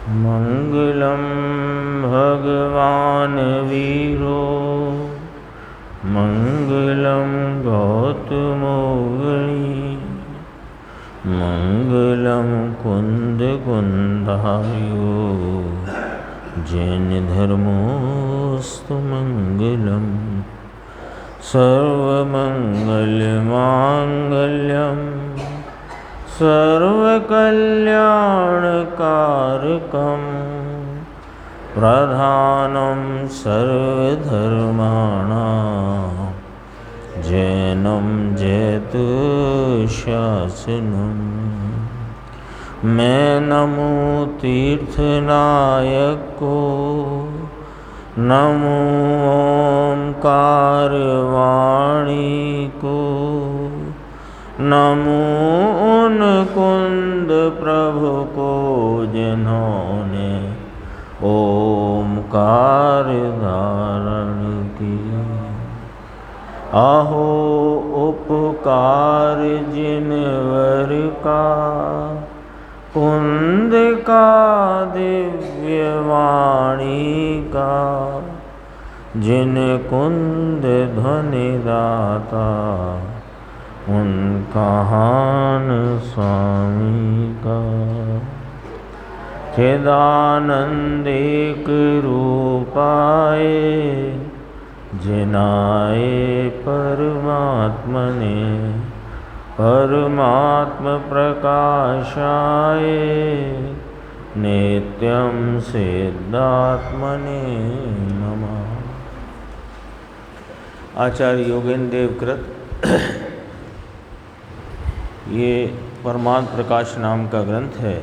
मंगलम भगवान वीरो मंगलम गौतमोगणी मंगलम कुंद कुंदायो जैन धर्मोस्तु मंगलम सर्वमंगलमांगल्यम सर्वकल्याणकारकं प्रधानं सर्वधर्माणां जैनं जैतशासनं मैं नमो तीर्थनायक को नमो ओंकारवाणी को नमो उन कुंद प्रभु को जिन्होंने ओमकार धारण किया। अहो उपकार जिनवर का कुंद का दिव्य वाणी का जिन कुंद ध्वनि दाता उनका हान स्वामी का चिदानंदिक रूपाए जिनाए परमात्मने परमात्म प्रकाशाय नित्यं सिद्धात्मने नमः। आचार्य योगेंद्र देव कृत ये परमात्म प्रकाश नाम का ग्रंथ है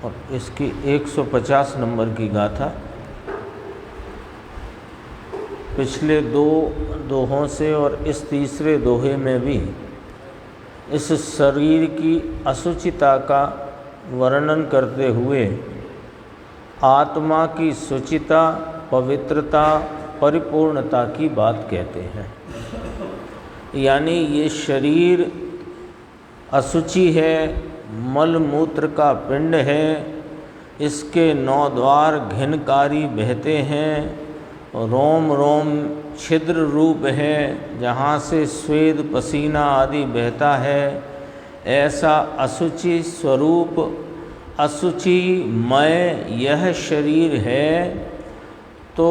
और इसकी 150 नंबर की गाथा पिछले दो दोहों से और इस तीसरे दोहे में भी इस शरीर की असुचिता का वर्णन करते हुए आत्मा की शुचिता, पवित्रता, परिपूर्णता की बात कहते हैं। यानी ये शरीर असुचि है, मल मूत्र का पिंड है, इसके 9 द्वार घिनकारी बहते हैं, रोम रोम छिद्र रूप है जहाँ से स्वेद पसीना आदि बहता है। ऐसा असुचि स्वरूप असुचिमय यह शरीर है, तो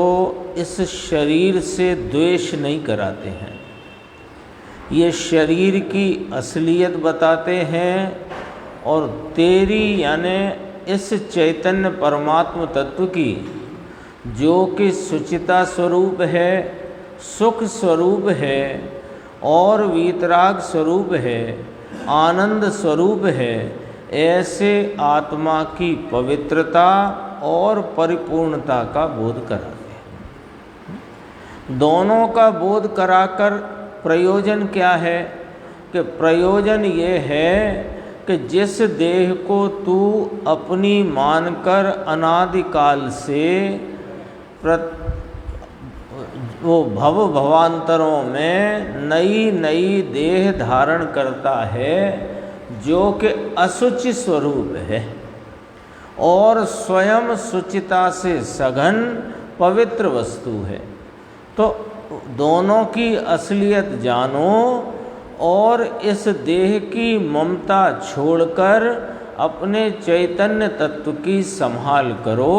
इस शरीर से द्वेष नहीं कराते हैं। ये शरीर की असलियत बताते हैं और तेरी यानी इस चैतन्य परमात्म तत्व की जो कि सुचिता स्वरूप है, सुख स्वरूप है और वीतराग स्वरूप है, आनंद स्वरूप है, ऐसे आत्मा की पवित्रता और परिपूर्णता का बोध कराते हैं। दोनों का बोध कराकर प्रयोजन क्या है कि प्रयोजन ये है कि जिस देह को तू अपनी मानकर अनादिकाल से वो भवांतरों में नई नई देह धारण करता है जो कि असुचि स्वरूप है और स्वयं सुचिता से सघन पवित्र वस्तु है। तो दोनों की असलियत जानो और इस देह की ममता छोड़कर अपने चैतन्य तत्व की संभाल करो।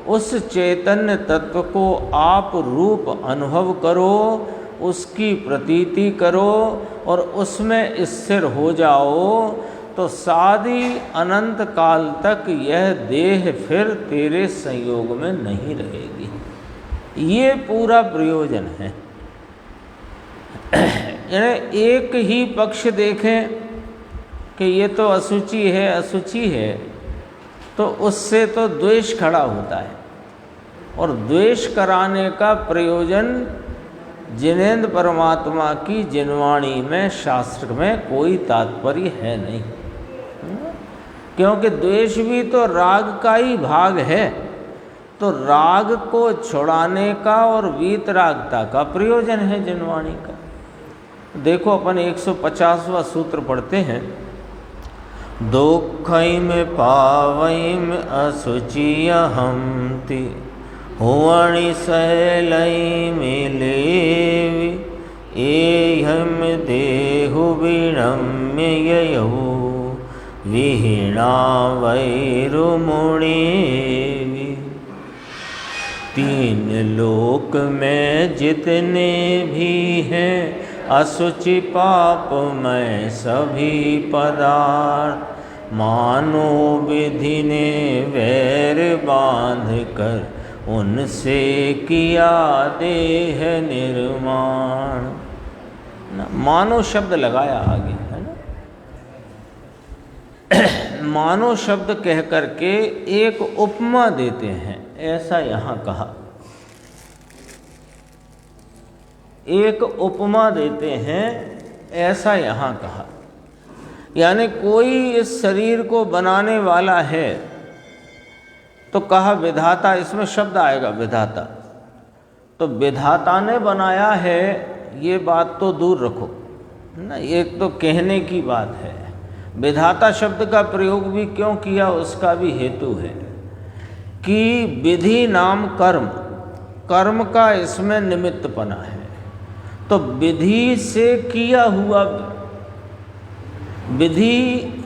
उस चैतन्य तत्व को आप रूप अनुभव करो, उसकी प्रतीति करो और उसमें स्थिर हो जाओ, तो सादी अनंत काल तक यह देह फिर तेरे संयोग में नहीं रहेगी। ये पूरा प्रयोजन है। एक ही पक्ष देखें कि ये तो असुचि है, तो उससे तो द्वेष खड़ा होता है और द्वेष कराने का प्रयोजन जिनेंद्र परमात्मा की जिनवाणी में, शास्त्र में कोई तात्पर्य है नहीं, क्योंकि द्वेष भी तो राग का ही भाग है। तो राग को छुड़ाने का और वीतरागता का प्रयोजन है जिनवाणी का। देखो अपन 150वां सूत्र पढ़ते हैं। दुखई में पावई में असुचि हमति हुवणि सहलई मिलेवि एहम देहु विनम्य ययौ विहीणा वैरुमुणि। तीन लोक में जितने भी हैं असुचि पाप में सभी पदार्थ मानो विधि ने वैर बांध कर उनसे किया देह निर्माण। मानो शब्द लगाया आगे है ना। मानो शब्द कह करके एक उपमा देते हैं, ऐसा यहाँ कहा। एक उपमा देते हैं, ऐसा यहाँ कहा। यानी कोई इस शरीर को बनाने वाला है तो कहा विधाता, इसमें शब्द आएगा विधाता। तो विधाता ने बनाया है ये बात तो दूर रखो ना, एक तो कहने की बात है। विधाता शब्द का प्रयोग भी क्यों किया उसका भी हेतु है कि विधि नाम कर्म, कर्म का इसमें निमित्तपना है। तो विधि से किया हुआ, विधि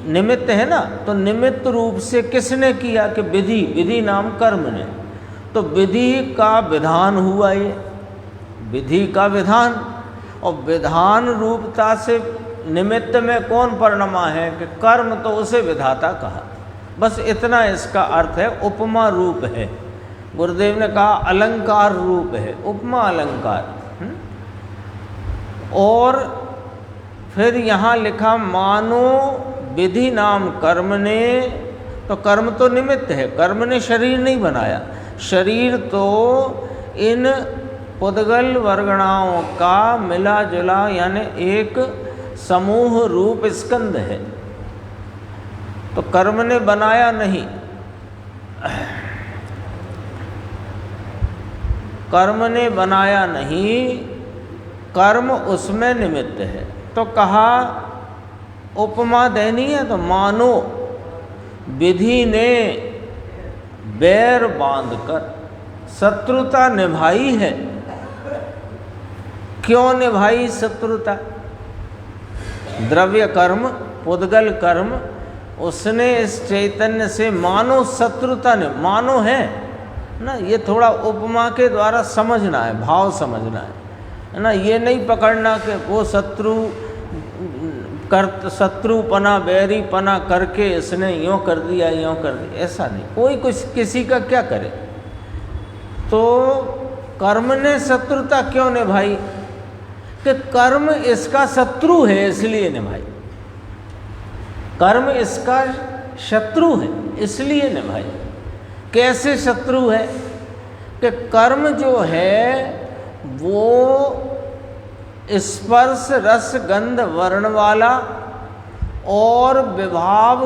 निमित्त है ना, तो निमित्त रूप से किसने किया कि विधि, विधि नाम कर्म ने। तो विधि का विधान हुआ ये, विधि का विधान। और विधान रूपता से निमित्त में कौन परिणमा है कि कर्म, तो उसे विधाता कहा। बस इतना इसका अर्थ है। उपमा रूप है, गुरुदेव ने कहा अलंकार रूप है, उपमा अलंकार। और फिर यहाँ लिखा मानो विधि नाम कर्म ने, तो कर्म तो निमित्त है, कर्म ने शरीर नहीं बनाया। शरीर तो इन पुद्गल वर्गणाओं का मिला जुला यानी एक समूह रूप स्कंद है, तो कर्म ने बनाया नहीं। कर्म ने बनाया नहीं, कर्म उसमें निमित्त है। तो कहा उपमा देनी है तो मानो विधि ने बैर बांधकर शत्रुता निभाई है। क्यों निभाई शत्रुता? द्रव्य कर्म, पुद्गल कर्म, उसने इस चैतन्य से मानो शत्रुता ने, मानो है ना, ये थोड़ा उपमा के द्वारा समझना है, भाव समझना है ना। ये नहीं पकड़ना कि वो शत्रुपना बैरीपना करके इसने यूँ कर दिया यूँ कर दिया, ऐसा नहीं। कोई कुछ किसी का क्या करे। तो कर्म ने शत्रुता क्यों निभाई कि कर्म इसका शत्रु है, इसलिए निभाई। कर्म इसका शत्रु है इसलिए निभाई। कैसे शत्रु है कि कर्म जो है वो स्पर्श रस गंध वर्ण वाला और विभाव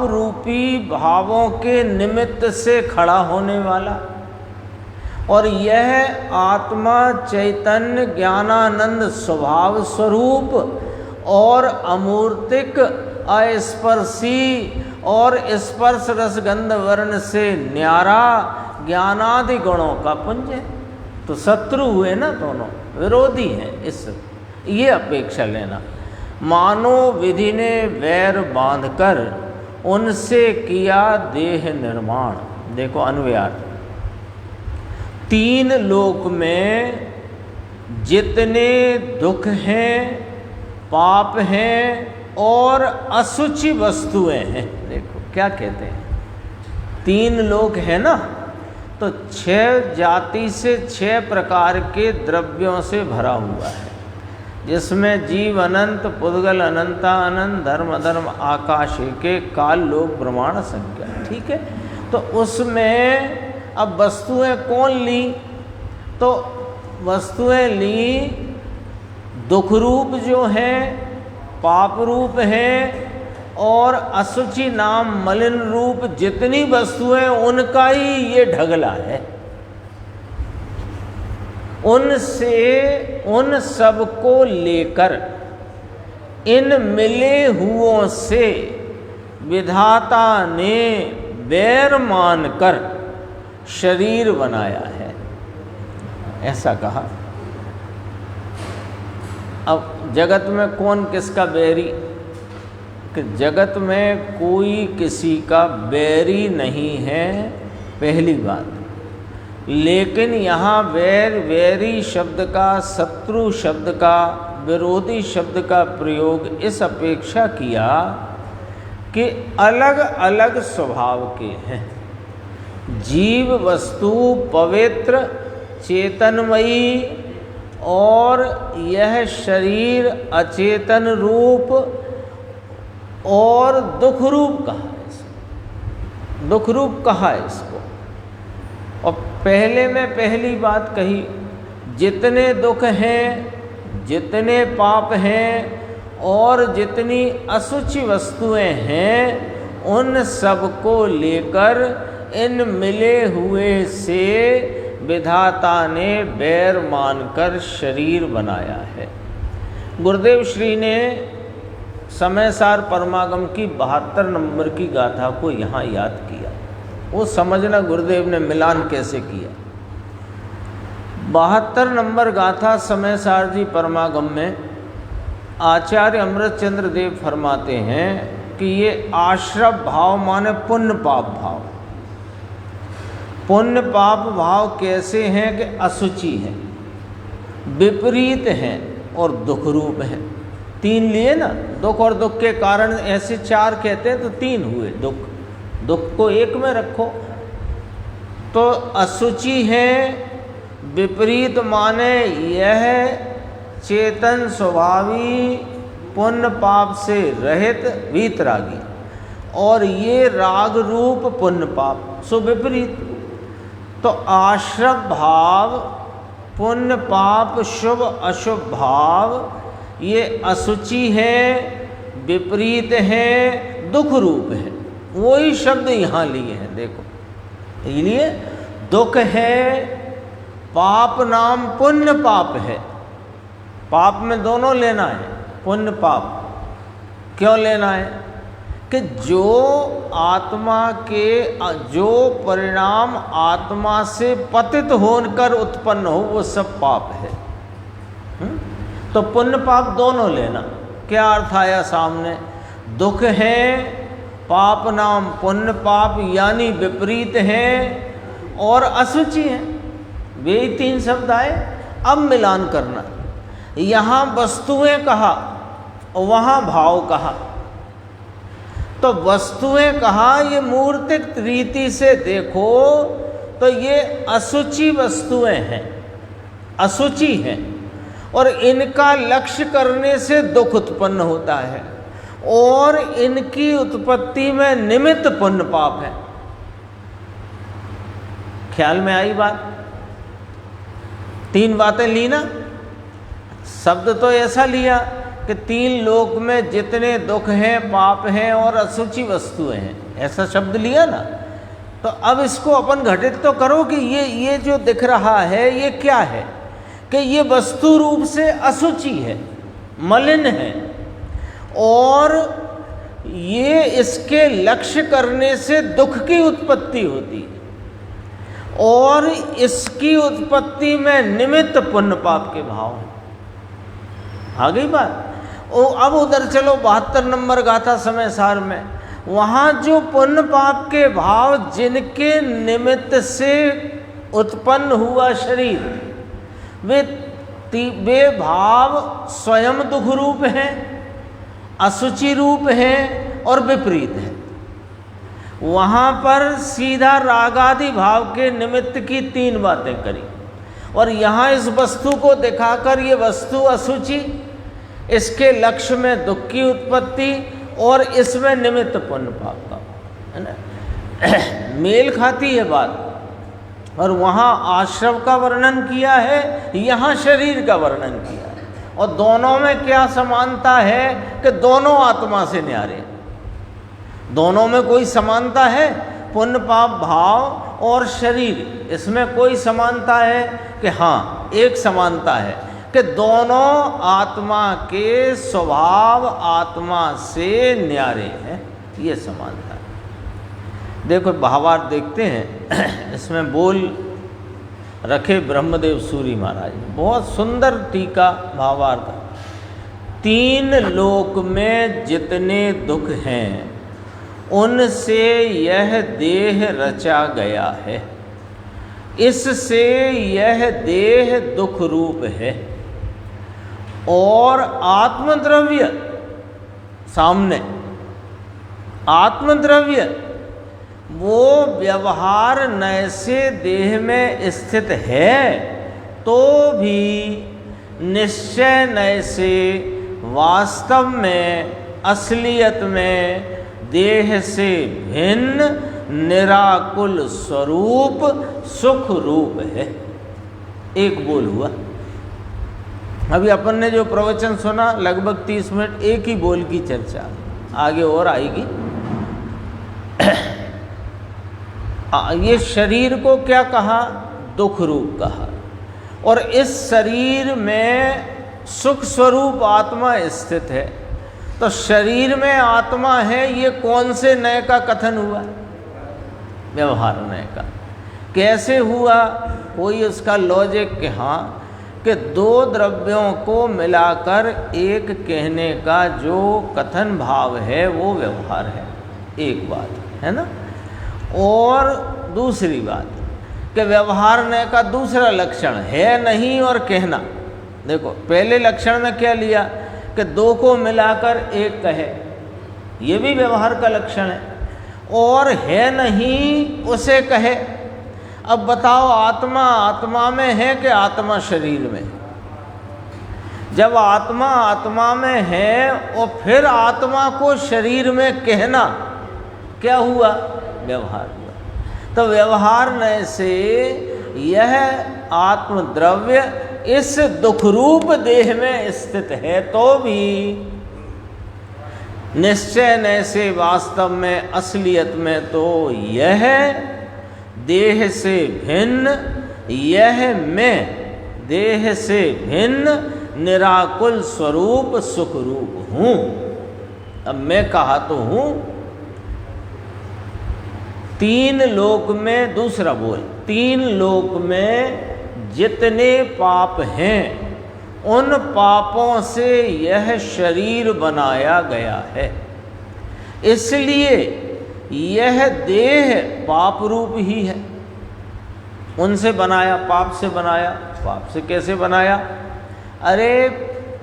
रूपी भावों के निमित्त से खड़ा होने वाला, और यह आत्मा चैतन्य ज्ञानानंद स्वभाव स्वरूप और अमूर्तिक अस्पर्शी और स्पर्श रस गंध वर्ण से न्यारा ज्ञानादि गुणों का पुंज है। तो शत्रु हुए ना, दोनों विरोधी हैं। इस ये अपेक्षा लेना। मानो विधि ने वैर बांधकर उनसे किया देह निर्माण। देखो अन्वयार्थ, तीन लोक में जितने दुख हैं, पाप हैं और असुचि वस्तुएं हैं। देखो क्या कहते हैं, तीन लोक है ना, तो 6 जाति से 6 प्रकार के द्रव्यों से भरा हुआ है, जिसमें जीव अनंत, पुद्गल अनंता अनंत, धर्म अधर्म आकाश के काल लोक ब्रह्मांड संख्या। ठीक है, तो उसमें अब वस्तुएं कौन ली? तो वस्तुएं ली दुख रूप जो है, पाप रूप है और असुचि नाम मलिन रूप जितनी वस्तुएं, उनका ही ये ढगला है। उनसे उन सब को लेकर इन मिले हुओं से विधाता ने बैर मानकर शरीर बनाया है, ऐसा कहा। अब जगत में कौन किसका बैरी? कि जगत में कोई किसी का बैरी नहीं है, पहली बात। लेकिन यहाँ वैरी शब्द का, शत्रु शब्द का, विरोधी शब्द का प्रयोग इस अपेक्षा किया कि अलग अलग स्वभाव के हैं। जीव वस्तु पवित्र चेतनमयी और यह शरीर अचेतन रूप और दुख रूप कहा है इसको, दुख रूप कहा है इसको। और पहले में पहली बात कही, जितने दुख हैं, जितने पाप हैं और जितनी असुचि वस्तुएं हैं, उन सब को लेकर इन मिले हुए से विधाता ने बैर मानकर शरीर बनाया है। गुरुदेव श्री ने समय सार परमागम की 72 नंबर की गाथा को यहाँ याद किया। वो समझना गुरुदेव ने मिलान कैसे किया। 72 नंबर गाथा समय सार जी परमागम में आचार्य अमृतचंद्र देव फरमाते हैं कि ये आश्रव भाव माने पुण्य पाप भाव। पुण्य पाप भाव कैसे हैं कि अशुचि हैं, विपरीत हैं और दुख रूप हैं। 3 लिए ना, दुख और दुख के कारण ऐसे 4 कहते हैं तो 3 हुए। दुख को एक में रखो तो अशुचि है, विपरीत माने यह चेतन स्वभावी पुण्य पाप से रहित वीतरागी, और ये राग रूप पुण्य पाप सो विपरीत। तो आश्रव भाव, पुण्य पाप, शुभ अशुभ भाव ये अशुचि है, विपरीत है, दुख रूप है। वही शब्द यहाँ लिए हैं, देखो। इसलिए दुख है, पाप नाम पुण्य पाप है। पाप में दोनों लेना है, पुण्य पाप। क्यों लेना है? कि जो आत्मा के जो परिणाम आत्मा से पतित होकर उत्पन्न हो वो सब पाप है। तो पुण्य पाप दोनों लेना। क्या अर्थ आया सामने? दुख है, पाप नाम पुण्य पाप यानी विपरीत है और अशुचि है। वे 3 शब्द आए। अब मिलान करना, यहाँ वस्तुएं कहा और वहाँ भाव कहा। तो वस्तुएं कहा, ये मूर्तिक रीति से देखो तो ये अशुचि वस्तुएं हैं, अशुचि हैं, और इनका लक्ष्य करने से दुख उत्पन्न होता है और इनकी उत्पत्ति में निमित्त पुण्य पाप है। ख्याल में आई बात? 3 बातें ली ना। शब्द तो ऐसा लिया कि 3 लोक में जितने दुख हैं, पाप हैं और अशुचि वस्तुएं हैं, ऐसा शब्द लिया ना। तो अब इसको अपन घटित तो करो कि ये जो दिख रहा है ये क्या है? कि ये वस्तु रूप से अशुचि है, मलिन है, और ये इसके लक्ष्य करने से दुख की उत्पत्ति होती है, और इसकी उत्पत्ति में निमित्त पुण्य पाप के भाव हैं। आ गई बात? अब उधर चलो 72 नंबर गाथा समय सार में, वहाँ जो पुण्य पाप के भाव जिनके निमित्त से उत्पन्न हुआ शरीर, वे भाव स्वयं दुख रूप हैं, अशुचि रूप हैं और विपरीत हैं। वहाँ पर सीधा रागादि भाव के निमित्त की 3 बातें करी, और यहाँ इस वस्तु को दिखाकर ये वस्तु अशुचि, इसके लक्ष्य में दुख की उत्पत्ति और इसमें निमित्त पुण्य पाप का, है ना, मेल खाती है बात। और वहाँ आश्रव का वर्णन किया है, यहाँ शरीर का वर्णन किया है, और दोनों में क्या समानता है कि दोनों आत्मा से न्यारे। दोनों में कोई समानता है, पुण्य पाप भाव और शरीर, इसमें कोई समानता है कि हाँ, एक समानता है कि दोनों आत्मा के स्वभाव आत्मा से न्यारे हैं, ये समानता है। देखो भावार्थ देखते हैं, इसमें बोल रखे ब्रह्मदेव सूरी महाराज, बहुत सुंदर टीका भावार्थ। तीन लोक में जितने दुख हैं उनसे यह देह रचा गया है, इससे यह देह दुख रूप है। और आत्मद्रव्य सामने, आत्मद्रव्य वो व्यवहार नय से देह में स्थित है तो भी निश्चय नय से वास्तव में असलियत में देह से भिन्न निराकुल स्वरूप सुख रूप है। एक बोल हुआ। अभी अपन ने जो प्रवचन सुना लगभग 30 मिनट एक ही बोल की चर्चा, आगे और आएगी। ये शरीर को क्या कहा? दुख रूप कहा। और इस शरीर में सुख स्वरूप आत्मा स्थित है। तो शरीर में आत्मा है, ये कौन से नय का कथन हुआ? व्यवहार नय का। कैसे हुआ? कोई उसका लॉजिक कि हाँ कि दो द्रव्यों को मिलाकर एक कहने का जो कथन भाव है वो व्यवहार है, एक बात है ना। और दूसरी बात कि व्यवहार नय का दूसरा लक्षण है नहीं और कहना। देखो पहले लक्षण में क्या लिया कि दो को मिलाकर एक कहे, ये भी व्यवहार का लक्षण है। और है नहीं उसे कहे। अब बताओ आत्मा आत्मा में है कि आत्मा शरीर में? जब आत्मा आत्मा में है और फिर आत्मा को शरीर में कहना क्या हुआ? व्यवहार हुआ। तो व्यवहार नय से यह आत्मद्रव्य इस दुखरूप देह में स्थित है तो भी निश्चय नय से वास्तव में असलियत में तो यह देह से भिन्न, यह मैं देह से भिन्न निराकुल स्वरूप सुख रूप हूँ। अब मैं कहा तो हूँ। तीन लोक में, दूसरा बोल, तीन लोक में जितने पाप हैं उन पापों से यह शरीर बनाया गया है, इसलिए यह देह पाप रूप ही है। उनसे बनाया, पाप से बनाया। पाप से कैसे बनाया? अरे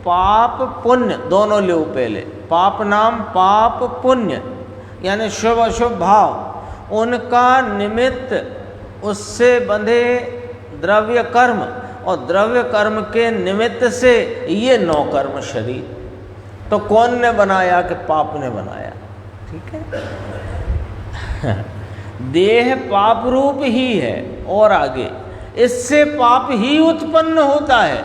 पाप पुण्य दोनों लो पहले। पाप नाम पाप पुण्य यानी शुभ अशुभ भाव, उनका निमित्त उससे बंधे द्रव्य कर्म, और द्रव्य कर्म के निमित्त से ये 9 कर्म शरीर। तो कौन ने बनाया? कि पाप ने बनाया। ठीक है। देह पाप रूप ही है। और आगे इससे पाप ही उत्पन्न होता है।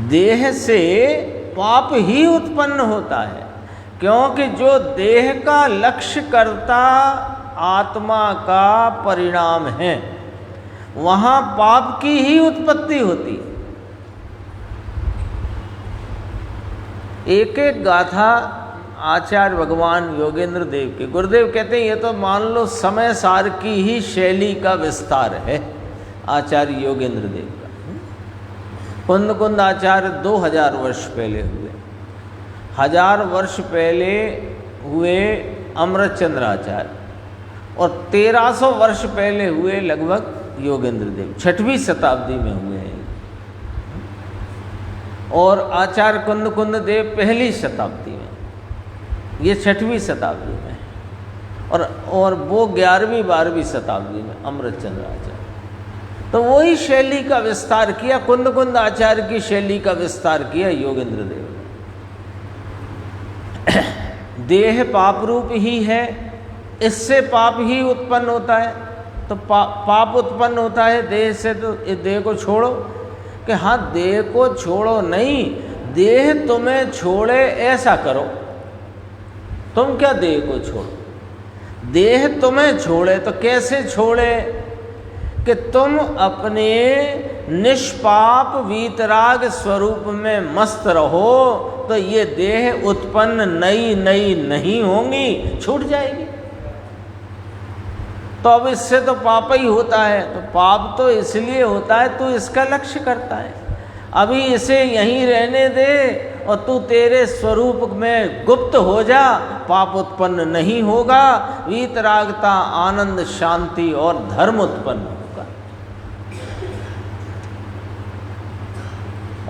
देह से पाप ही उत्पन्न होता है, क्योंकि जो देह का लक्ष्य करता आत्मा का परिणाम है, वहाँ पाप की ही उत्पत्ति होती है। एक एक गाथा आचार्य भगवान योगेंद्र देव के, गुरुदेव कहते हैं ये तो मान लो समय सार की ही शैली का विस्तार है आचार्य योगेंद्र देव का। कुंद कुंद आचार्य 2000 वर्ष पहले हुए, 1000 वर्ष पहले हुए अमृतचंद्र आचार्य, और 1300 वर्ष पहले हुए लगभग योगेंद्र देव, 6वीं शताब्दी में हुए हैं। और आचार्य कुंद कुंद देव पहली शताब्दी में, ये 6वीं शताब्दी में, और वो 11वीं 12वीं शताब्दी में अमृतचंद्र आचार्य। तो वही शैली का विस्तार किया, कुंद कुंद आचार्य की शैली का विस्तार किया योगेंद्र देव ने। देह पाप रूप ही है, इससे पाप ही उत्पन्न होता है। तो पाप उत्पन्न होता है देह से, तो देह को छोड़ो। कि हाँ देह को छोड़ो नहीं, देह तुम्हें छोड़े ऐसा करो। तुम क्या देह को छोड़ो, देह तुम्हें छोड़े। तो कैसे छोड़े? कि तुम अपने निष्पाप वीतराग स्वरूप में मस्त रहो तो ये देह उत्पन्न नई नई नहीं होंगी, छूट जाएगी। तो अब इससे तो पाप ही होता है, तो पाप तो इसलिए होता है तू इसका लक्ष्य करता है। अभी इसे यहीं रहने दे और तू तेरे स्वरूप में गुप्त हो जा, पाप उत्पन्न नहीं होगा, वीतरागता, आनंद, शांति और धर्म उत्पन्न होगा।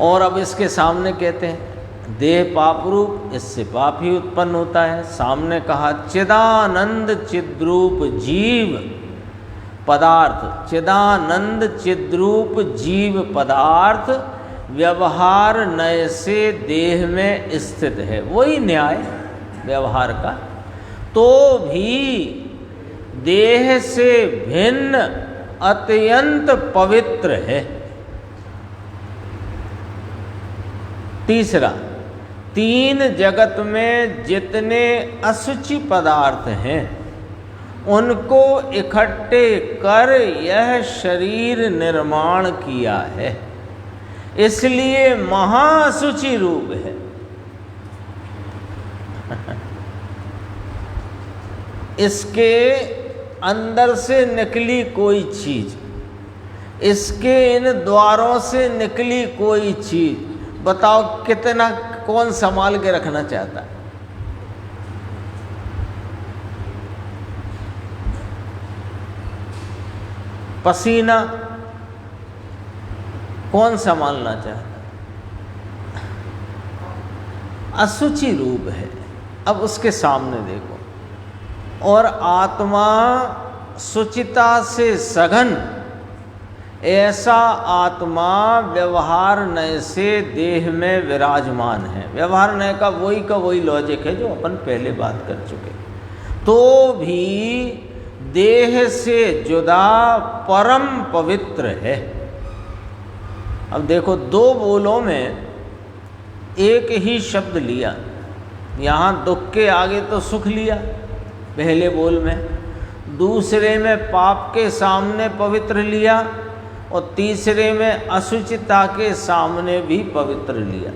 और अब इसके सामने कहते हैं देह पाप रूप, इससे पाप ही उत्पन्न होता है। सामने कहा चिदानंद चिद्रूप जीव पदार्थ, चिदानंद चिद्रूप जीव पदार्थ व्यवहार नय से देह में स्थित है। वही न्याय व्यवहार का, तो भी देह से भिन्न अत्यंत पवित्र है। तीसरा, तीन जगत में जितने असुचि पदार्थ हैं उनको इकट्ठे कर यह शरीर निर्माण किया है, इसलिए महासुचि रूप है। इसके अंदर से निकली कोई चीज, इसके इन द्वारों से निकली कोई चीज, बताओ कितना कौन संभाल के रखना चाहता है? पसीना कौन संभालना चाहता? असुचि रूप है। अब उसके सामने देखो, और आत्मा सुचिता से सघन, ऐसा आत्मा व्यवहार नय से देह में विराजमान है। व्यवहार नय का वही लॉजिक है जो अपन पहले बात कर चुके। तो भी देह से जुदा परम पवित्र है। अब देखो, दो बोलों में एक ही शब्द लिया। यहाँ दुख के आगे तो सुख लिया पहले बोल में, दूसरे में पाप के सामने पवित्र लिया, और तीसरे में असुचिता के सामने भी पवित्र लिया।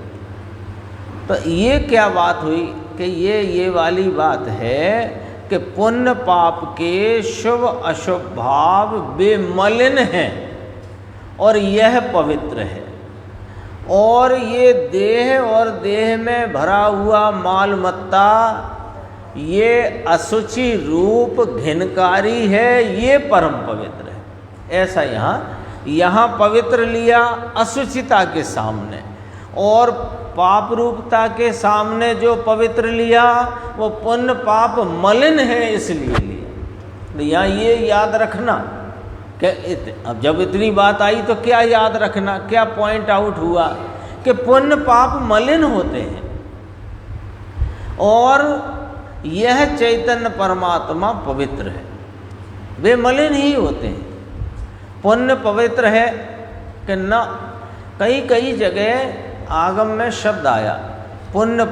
तो ये क्या बात हुई कि ये वाली बात है कि पुण्य पाप के शुभ अशुभ भाव बेमलिन हैं और यह पवित्र है। और ये देह और देह में भरा हुआ माल मत्ता, ये असुचि रूप घिनकारी है, ये परम पवित्र है। ऐसा यहाँ पवित्र लिया असुचिता के सामने, और पाप रूपता के सामने जो पवित्र लिया वो पुण्य पाप मलिन है इसलिए लिया। तो यहाँ ये याद रखना कि अब जब इतनी बात आई तो क्या याद रखना, क्या पॉइंट आउट हुआ कि पुण्य पाप मलिन होते हैं और यह चैतन्य परमात्मा पवित्र है, वे मलिन ही होते हैं। पुण्य पवित्र है कि न, कई जगह आगम में शब्द आया पुण्य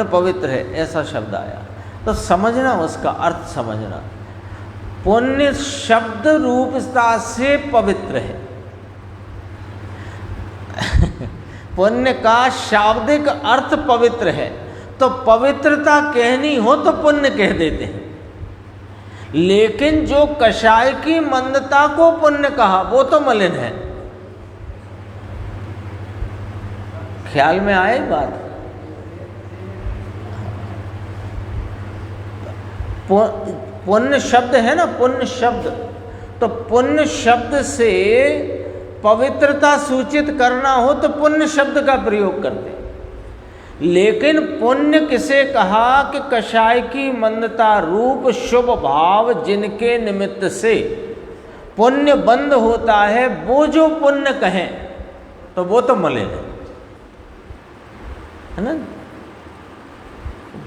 पवित्र है, ऐसा शब्द आया। तो समझना, उसका अर्थ समझना। पुण्य शब्द रूपता से पवित्र है। पुण्य का शाब्दिक अर्थ पवित्र है, तो पवित्रता कहनी हो तो पुण्य कह देते हैं। लेकिन जो कषाय की मंदता को पुण्य कहा वो तो मलिन है। ख्याल में आए बात? पुण्य शब्द है ना, पुण्य शब्द, तो पुण्य शब्द से पवित्रता सूचित करना हो तो पुण्य शब्द का प्रयोग करते। लेकिन पुण्य किसे कहा कि कषाय की मंदता रूप शुभ भाव जिनके निमित्त से पुण्य बंद होता है, वो जो पुण्य कहें तो वो तो मलिन है ना।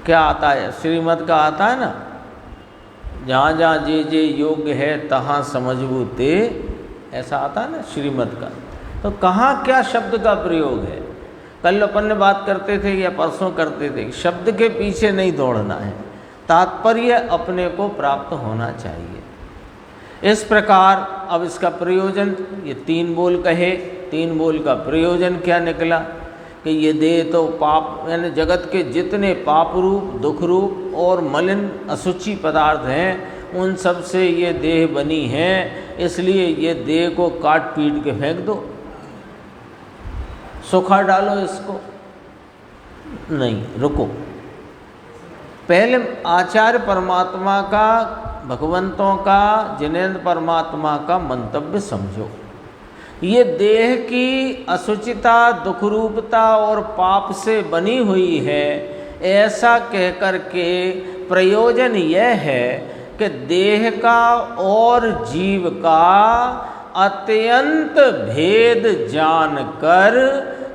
क्या आता है, श्रीमद् का आता है ना, जहाँ जहाँ जे योग्य है तहाँ समझबू ते, ऐसा आता है ना श्रीमद् का। तो कहाँ क्या शब्द का प्रयोग है? कल अपन ने बात करते थे या परसों करते थे, शब्द के पीछे नहीं दौड़ना है, तात्पर्य अपने को प्राप्त होना चाहिए। इस प्रकार अब इसका प्रयोजन, ये 3 बोल कहे, 3 बोल का प्रयोजन क्या निकला कि ये देह तो पाप, यानी जगत के जितने पाप रूप, दुख रूप और मलिन अशुचि पदार्थ हैं उन सब से ये देह बनी है, इसलिए ये देह को काट पीट के फेंक दो, सुखा डालो इसको। नहीं, रुको, पहले आचार्य परमात्मा का, भगवंतों का, जिनेंद्र परमात्मा का मंतव्य समझो। ये देह की असुचिता, दुखरूपता और पाप से बनी हुई है, ऐसा कहकर के प्रयोजन यह है कि देह का और जीव का अत्यंत भेद जानकर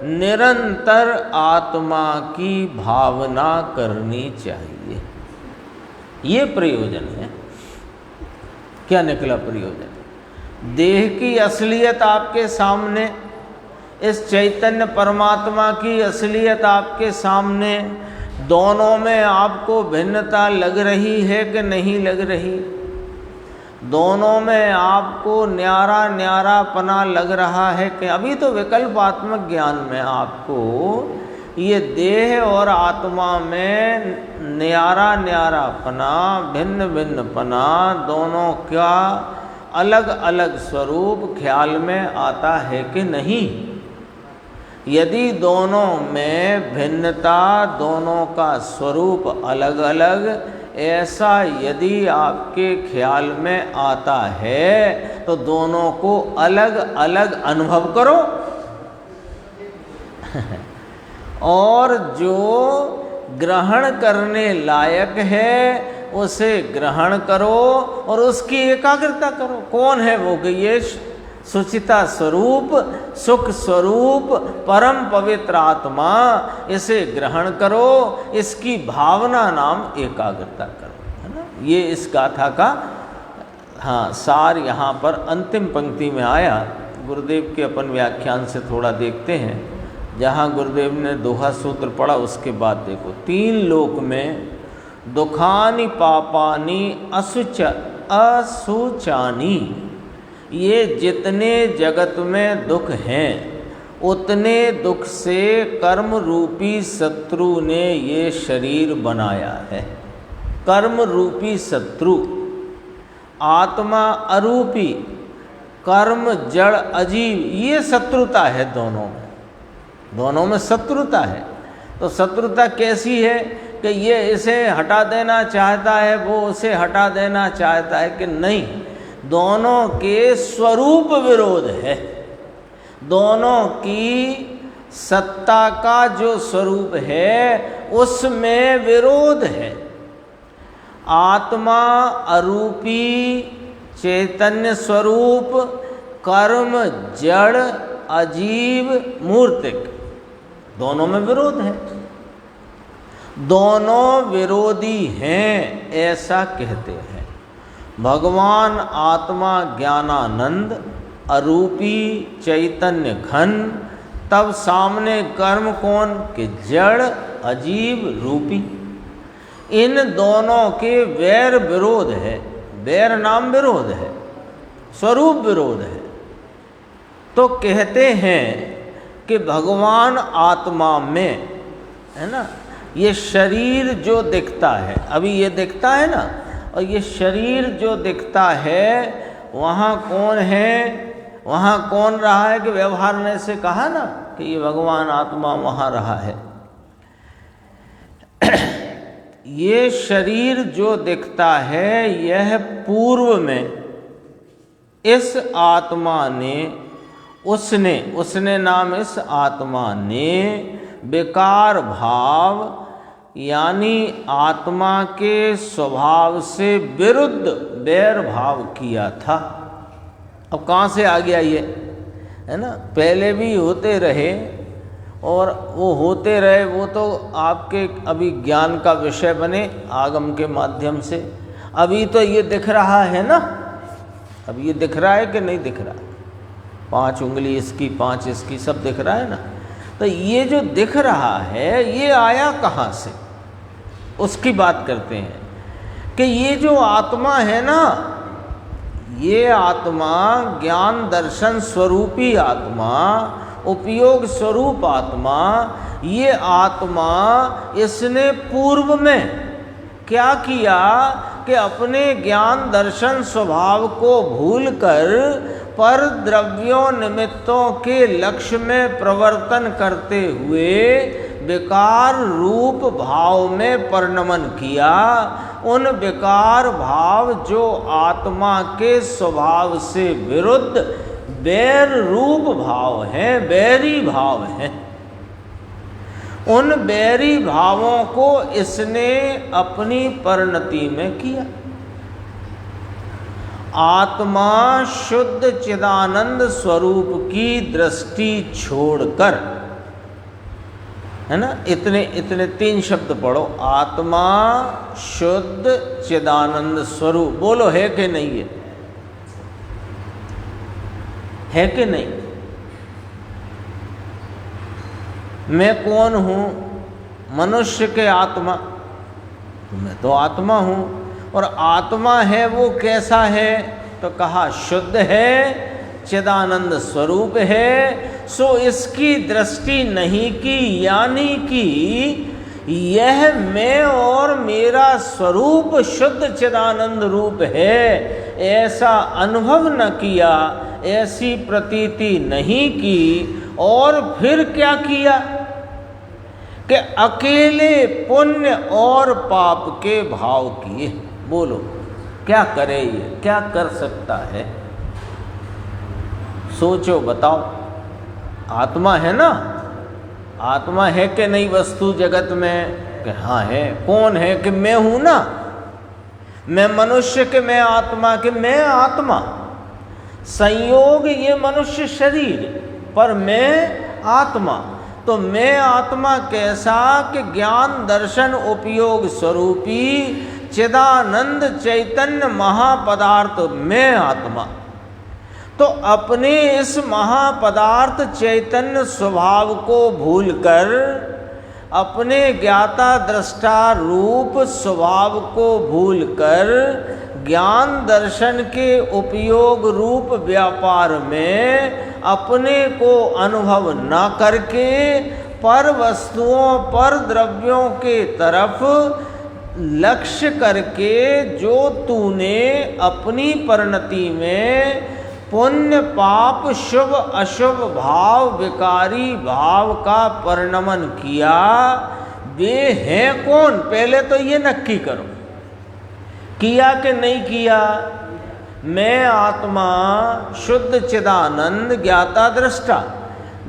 निरंतर आत्मा की भावना करनी चाहिए। ये प्रयोजन है। क्या निकला प्रयोजन? देह की असलियत आपके सामने, इस चैतन्य परमात्मा की असलियत आपके सामने, दोनों में आपको भिन्नता लग रही है कि नहीं लग रही? दोनों में आपको न्यारा न्यारा पना लग रहा है कि अभी तो विकल्पात्मक ज्ञान में आपको ये देह और आत्मा में न्यारा न्यारा पना, भिन्न भिन्न पना, दोनों का अलग अलग स्वरूप ख्याल में आता है कि नहीं? यदि दोनों में भिन्नता, दोनों का स्वरूप अलग अलग, ऐसा यदि आपके ख्याल में आता है तो दोनों को अलग अलग अनुभव करो और जो ग्रहण करने लायक है उसे ग्रहण करो और उसकी एकाग्रता करो। कौन है वो? कि ये सुचिता स्वरूप, सुख स्वरूप, परम पवित्र आत्मा, इसे ग्रहण करो, इसकी भावना नाम एकाग्रता करो, है ना? ये इस गाथा का सार यहाँ पर अंतिम पंक्ति में आया। गुरुदेव के अपन व्याख्यान से थोड़ा देखते हैं, जहाँ गुरुदेव ने दोहा सूत्र पढ़ा उसके बाद देखो। 3 लोक में दुखानि पापानि असुचानि, ये जितने जगत में दुख हैं उतने दुख से कर्म रूपी शत्रु ने ये शरीर बनाया है। कर्म रूपी शत्रु, आत्मा अरूपी, कर्म जड़ अजीब, ये शत्रुता है दोनों में शत्रुता है। तो शत्रुता कैसी है कि ये इसे हटा देना चाहता है, वो उसे हटा देना चाहता है कि नहीं, दोनों के स्वरूप विरोध है। दोनों की सत्ता का जो स्वरूप है उसमें विरोध है। आत्मा अरूपी चैतन्य स्वरूप, कर्म जड़ अजीब मूर्तिक, दोनों में विरोध है। दोनों विरोधी हैं ऐसा कहते हैं। भगवान आत्मा ज्ञानानंद अरूपी चैतन्य घन, तब सामने कर्म कौन? कि जड़ अजीब रूपी। इन दोनों के वैर विरोध है। वैर नाम विरोध है, स्वरूप विरोध है। तो कहते हैं कि भगवान आत्मा में, है ना, ये शरीर जो दिखता है, अभी ये दिखता है ना, और ये शरीर जो दिखता है वहाँ कौन है? वहाँ कौन रहा है? कि व्यवहार ने से कहा ना कि ये भगवान आत्मा वहाँ रहा है। ये शरीर जो दिखता है यह पूर्व में इस आत्मा ने, उसने नाम इस आत्मा ने विकार भाव यानी आत्मा के स्वभाव से विरुद्ध वैर भाव किया था। अब कहाँ से आ गया ये? है ना, पहले भी होते रहे और वो होते रहे, वो तो आपके अभी ज्ञान का विषय बने आगम के माध्यम से। अभी तो ये दिख रहा है ना, अब ये दिख रहा है कि नहीं दिख रहा? 5 उंगली इसकी, 5 इसकी, सब दिख रहा है ना। तो ये जो दिख रहा है ये आया कहाँ से, उसकी बात करते हैं। कि ये जो आत्मा है ना, ये आत्मा ज्ञान दर्शन स्वरूपी आत्मा, उपयोग स्वरूप आत्मा, ये आत्मा इसने पूर्व में क्या किया कि अपने ज्ञान दर्शन स्वभाव को भूलकर पर द्रव्यों निमित्तों के लक्ष्य में प्रवर्तन करते हुए विकार रूप भाव में परिणमन किया। उन विकार भाव जो आत्मा के स्वभाव से विरुद्ध बैर रूप भाव हैं, बैरी भाव हैं, उन बैरी भावों को इसने अपनी परिणति में किया। आत्मा शुद्ध चिदानंद स्वरूप की दृष्टि छोड़कर, है ना, इतने 3 शब्द पढ़ो। आत्मा शुद्ध चिदानंद स्वरूप, बोलो है कि नहीं है कि नहीं? मैं कौन हूँ? मनुष्य के आत्मा, तो मैं तो आत्मा हूँ। और आत्मा है वो कैसा है? तो कहा शुद्ध है, चिदानंद स्वरूप है। सो इसकी दृष्टि नहीं की, यानी कि यह मैं और मेरा स्वरूप शुद्ध चिदानंद रूप है, ऐसा अनुभव न किया, ऐसी प्रतीति नहीं की। और फिर क्या किया कि अकेले पुण्य और पाप के भाव किए। बोलो क्या करे, ये क्या कर सकता है? सोचो, बताओ। आत्मा है ना, आत्मा है कि नहीं वस्तु जगत में? कि हाँ है। कौन है? कि मैं हूं ना, मैं मनुष्य के मैं आत्मा के मैं आत्मा। संयोग ये मनुष्य शरीर, पर मैं आत्मा। तो मैं आत्मा कैसा कि ज्ञान दर्शन उपयोग स्वरूपी चिदानंद चैतन्य महापदार्थ मैं आत्मा। तो अपने इस महापदार्थ चैतन्य स्वभाव को भूलकर अपने ज्ञाता दृष्टा रूप स्वभाव को भूलकर ज्ञान दर्शन के उपयोग रूप व्यापार में अपने को अनुभव न करके पर वस्तुओं पर द्रव्यों के तरफ लक्ष्य करके जो तूने अपनी परिणति में पुण्य पाप शुभ अशुभ भाव विकारी भाव का परिणमन किया, वे हैं कौन? पहले तो ये नक्की करो, किया कि नहीं किया? मैं आत्मा शुद्ध चिदानंद ज्ञाता दृष्टा,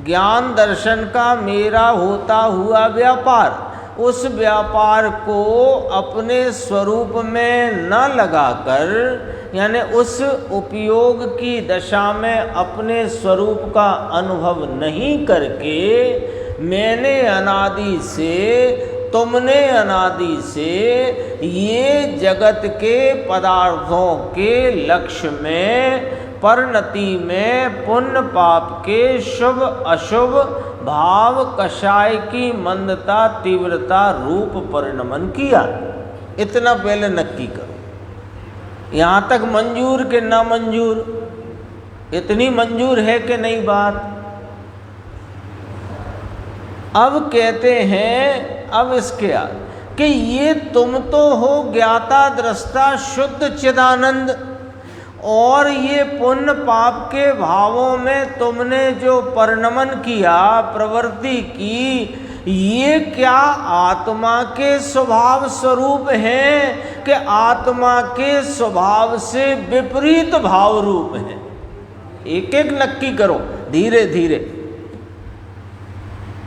ज्ञान दर्शन का मेरा होता हुआ व्यापार, उस व्यापार को अपने स्वरूप में न लगाकर, यानी उस उपयोग की दशा में अपने स्वरूप का अनुभव नहीं करके, मैंने अनादि से, तुमने अनादि से ये जगत के पदार्थों के लक्ष्य में परिणति में पुण्य पाप के शुभ अशुभ भाव कषाय की मंदता तीव्रता रूप परिणमन किया। इतना पहले नक्की करो। यहाँ तक मंजूर के ना मंजूर? इतनी मंजूर है कि नहीं बात? अब कहते हैं, अब इसके कि ये तुम तो हो ज्ञाता दृष्टा शुद्ध चिदानंद, और ये पुण्य पाप के भावों में तुमने जो परिणमन किया, प्रवृत्ति की, ये क्या आत्मा के स्वभाव स्वरूप हैं कि आत्मा के स्वभाव से विपरीत भाव रूप हैं? एक एक नक्की करो, धीरे धीरे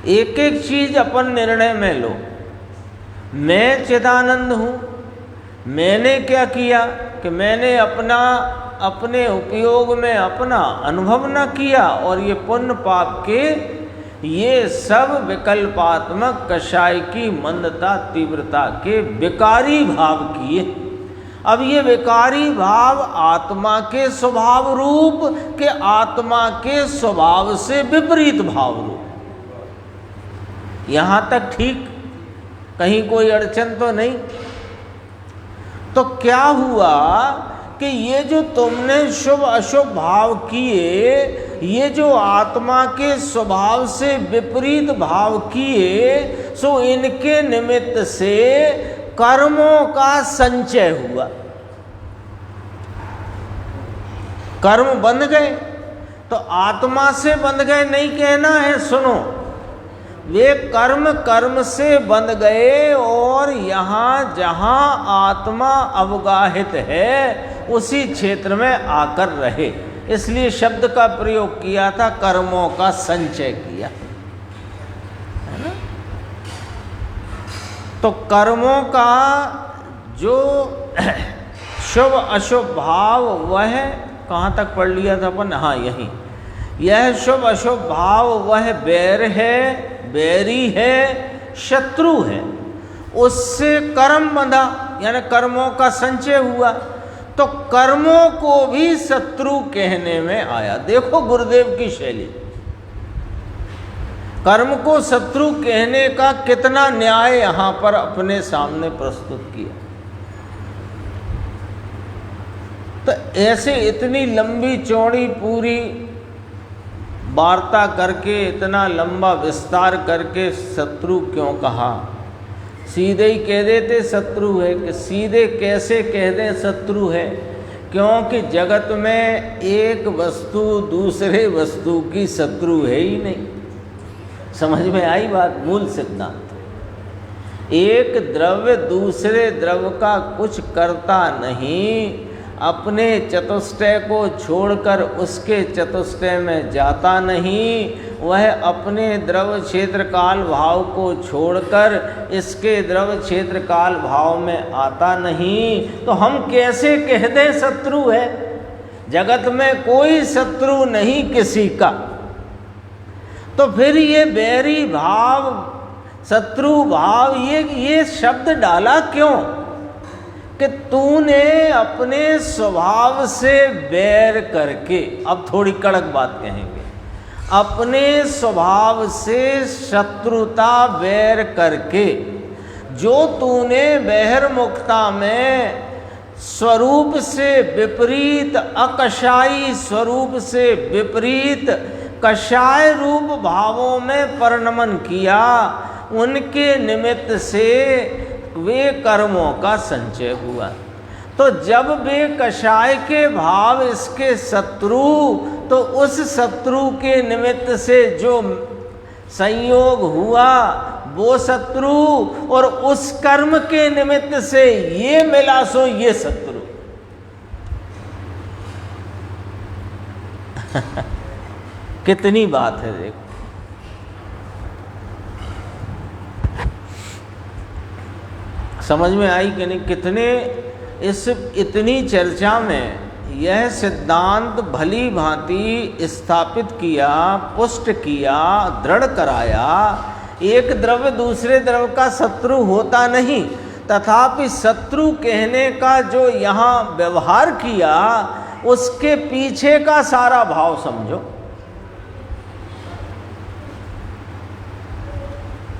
एक एक चीज अपन निर्णय में लो। मैं चिदानंद हूँ, मैंने क्या किया कि मैंने अपने उपयोग में अपना अनुभव न किया, और ये पुण्य पाप के ये सब विकल्पात्मक कषाय की मंदता तीव्रता के विकारी भाव किए। अब ये विकारी भाव आत्मा के स्वभाव रूप के आत्मा के स्वभाव से विपरीत भाव रूप। यहाँ तक ठीक? कहीं कोई अड़चन तो नहीं? तो क्या हुआ कि ये जो तुमने शुभ अशुभ भाव किए, ये जो आत्मा के स्वभाव से विपरीत भाव किए, सो इनके निमित्त से कर्मों का संचय हुआ। कर्म बंध गए तो आत्मा से बंध गए नहीं कहना है, सुनो, वे कर्म कर्म से बंध गए और यहाँ जहाँ आत्मा अवगाहित है उसी क्षेत्र में आकर रहे, इसलिए शब्द का प्रयोग किया था, कर्मों का संचय किया, है ना। तो कर्मों का जो शुभ अशुभ भाव वह कहाँ तक पढ़ लिया था अपन, हाँ यही, यह शुभ अशुभ भाव वह बैर है, बैरी है, शत्रु है, उससे कर्म बंधा, यानी कर्मों का संचय हुआ, तो कर्मों को भी शत्रु कहने में आया। देखो गुरुदेव की शैली, कर्म को शत्रु कहने का कितना न्याय यहाँ पर अपने सामने प्रस्तुत किया। तो ऐसे इतनी लंबी चौड़ी पूरी वार्ता करके, इतना लंबा विस्तार करके शत्रु क्यों कहा? सीधे ही कह देते शत्रु है, कि सीधे कैसे कह दें शत्रु है? क्योंकि जगत में एक वस्तु दूसरे वस्तु की शत्रु है ही नहीं। समझ में आई बात? मूल सिद्धांत, एक द्रव्य दूसरे द्रव्य का कुछ करता नहीं, अपने चतुष्टय को छोड़कर उसके चतुष्टय में जाता नहीं, वह अपने द्रव्य क्षेत्र काल भाव को छोड़कर इसके द्रव्य क्षेत्र काल भाव में आता नहीं। तो हम कैसे कह दें शत्रु है? जगत में कोई शत्रु नहीं किसी का, तो फिर ये बैरी भाव, शत्रु भाव, ये शब्द डाला क्यों? कि तूने अपने स्वभाव से बैर करके, अब थोड़ी कड़क बात कहेंगे, अपने स्वभाव से शत्रुता बैर करके जो तूने बहिर्मुखता में स्वरूप से विपरीत, अकषाई स्वरूप से विपरीत कषाय रूप भावों में परिणमन किया, उनके निमित्त से वे कर्मों का संचय हुआ। तो जब वे कषाय के भाव इसके शत्रु, तो उस शत्रु के निमित्त से जो संयोग हुआ वो शत्रु, और उस कर्म के निमित्त से ये मिला सो ये शत्रु। कितनी बात है देखो। समझ में आई कि नहीं? कितने इस इतनी चर्चा में यह सिद्धांत भली भांति स्थापित किया, पुष्ट किया, दृढ़ कराया। एक द्रव्य दूसरे द्रव्य का शत्रु होता नहीं, तथापि शत्रु कहने का जो यहाँ व्यवहार किया उसके पीछे का सारा भाव समझो।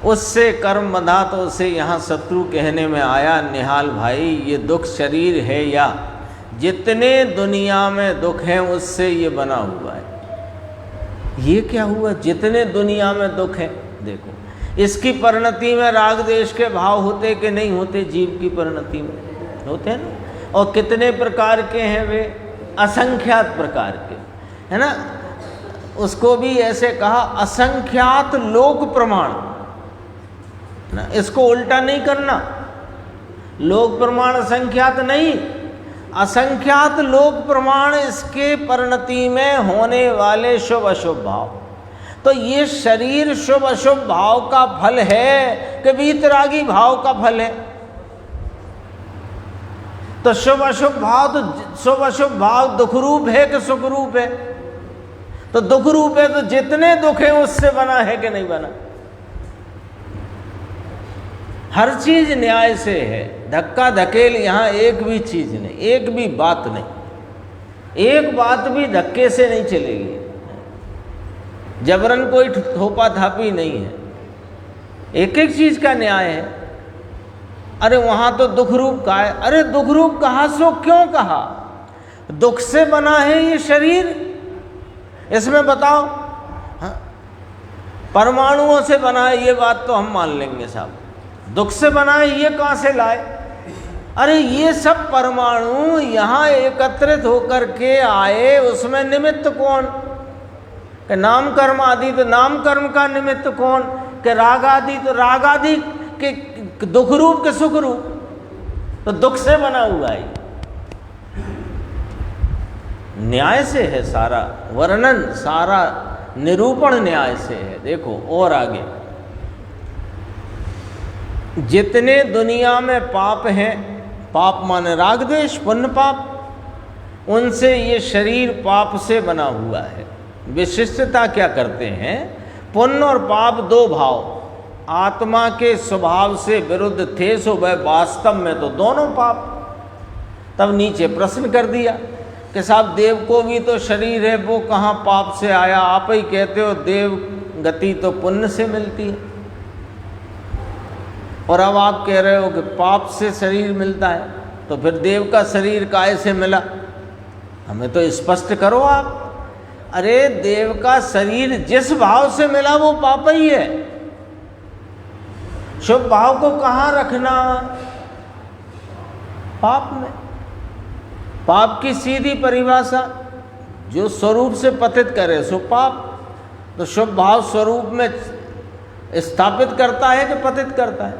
उससे कर्म बंधा तो उसे यहाँ शत्रु कहने में आया। निहाल भाई, ये दुख शरीर है या जितने दुनिया में दुख हैं उससे ये बना हुआ है। ये क्या हुआ? जितने दुनिया में दुख है, देखो इसकी परिणति में राग देश के भाव होते कि नहीं होते? जीव की परिणति में होते हैं ना। और कितने प्रकार के हैं वे? असंख्यात प्रकार के, है ना। उसको भी ऐसे कहा असंख्यात लोक प्रमाण ना, इसको उल्टा नहीं करना। लोक प्रमाण असंख्यात नहीं, असंख्यात लोक प्रमाण इसके परिणति में होने वाले शुभ अशुभ भाव। तो ये शरीर शुभ अशुभ भाव का फल है कि वीतरागी भाव का फल है? तो शुभ अशुभ भाव, तो शुभ अशुभ भाव दुख रूप है कि सुख रूप है? तो दुख रूप है तो जितने दुख है उससे बना है कि नहीं बना? हर चीज न्याय से है, धक्का धकेल यहाँ एक भी चीज नहीं, एक भी बात नहीं, एक बात भी धक्के से नहीं चलेगी, जबरन कोई थोपा थापी नहीं है, एक एक चीज का न्याय है। अरे वहाँ तो दुख रूप का है, अरे दुख रूप कहा सो क्यों कहा? दुख से बना है ये शरीर, इसमें बताओ। हाँ? परमाणुओं से बना है ये बात तो हम मान लेंगे साहब, दुख से बना है ये कहाँ से लाए? अरे ये सब परमाणु यहाँ एकत्रित होकर के आए, उसमें निमित्त कौन? कि नाम कर्म आदि, तो नाम कर्म का निमित्त कौन? कि राग आदि, तो राग आदि के दुख रूप के सुख रूप, तो दुख से बना हुआ है। न्याय से है सारा वर्णन, सारा निरूपण न्याय से है। देखो और आगे, जितने दुनिया में पाप हैं, पाप माने राग द्वेष, पुण्य पाप, उनसे ये शरीर पाप से बना हुआ है। विशिष्टता क्या करते हैं? पुण्य और पाप दो भाव आत्मा के स्वभाव से विरुद्ध थे, सो वह वास्तव में तो दोनों पाप। तब नीचे प्रश्न कर दिया कि साहब देव को भी तो शरीर है, वो कहाँ पाप से आया? आप ही कहते हो देव गति तो पुण्य से मिलती है, और अब आप कह रहे हो कि पाप से शरीर मिलता है, तो फिर देव का शरीर काहे से मिला? हमें तो स्पष्ट करो आप। अरे देव का शरीर जिस भाव से मिला वो पाप ही है। शुभ भाव को कहाँ रखना? पाप में। पाप की सीधी परिभाषा, जो स्वरूप से पतित करे सो पाप। तो शुभ भाव स्वरूप में स्थापित करता है कि पतित करता है?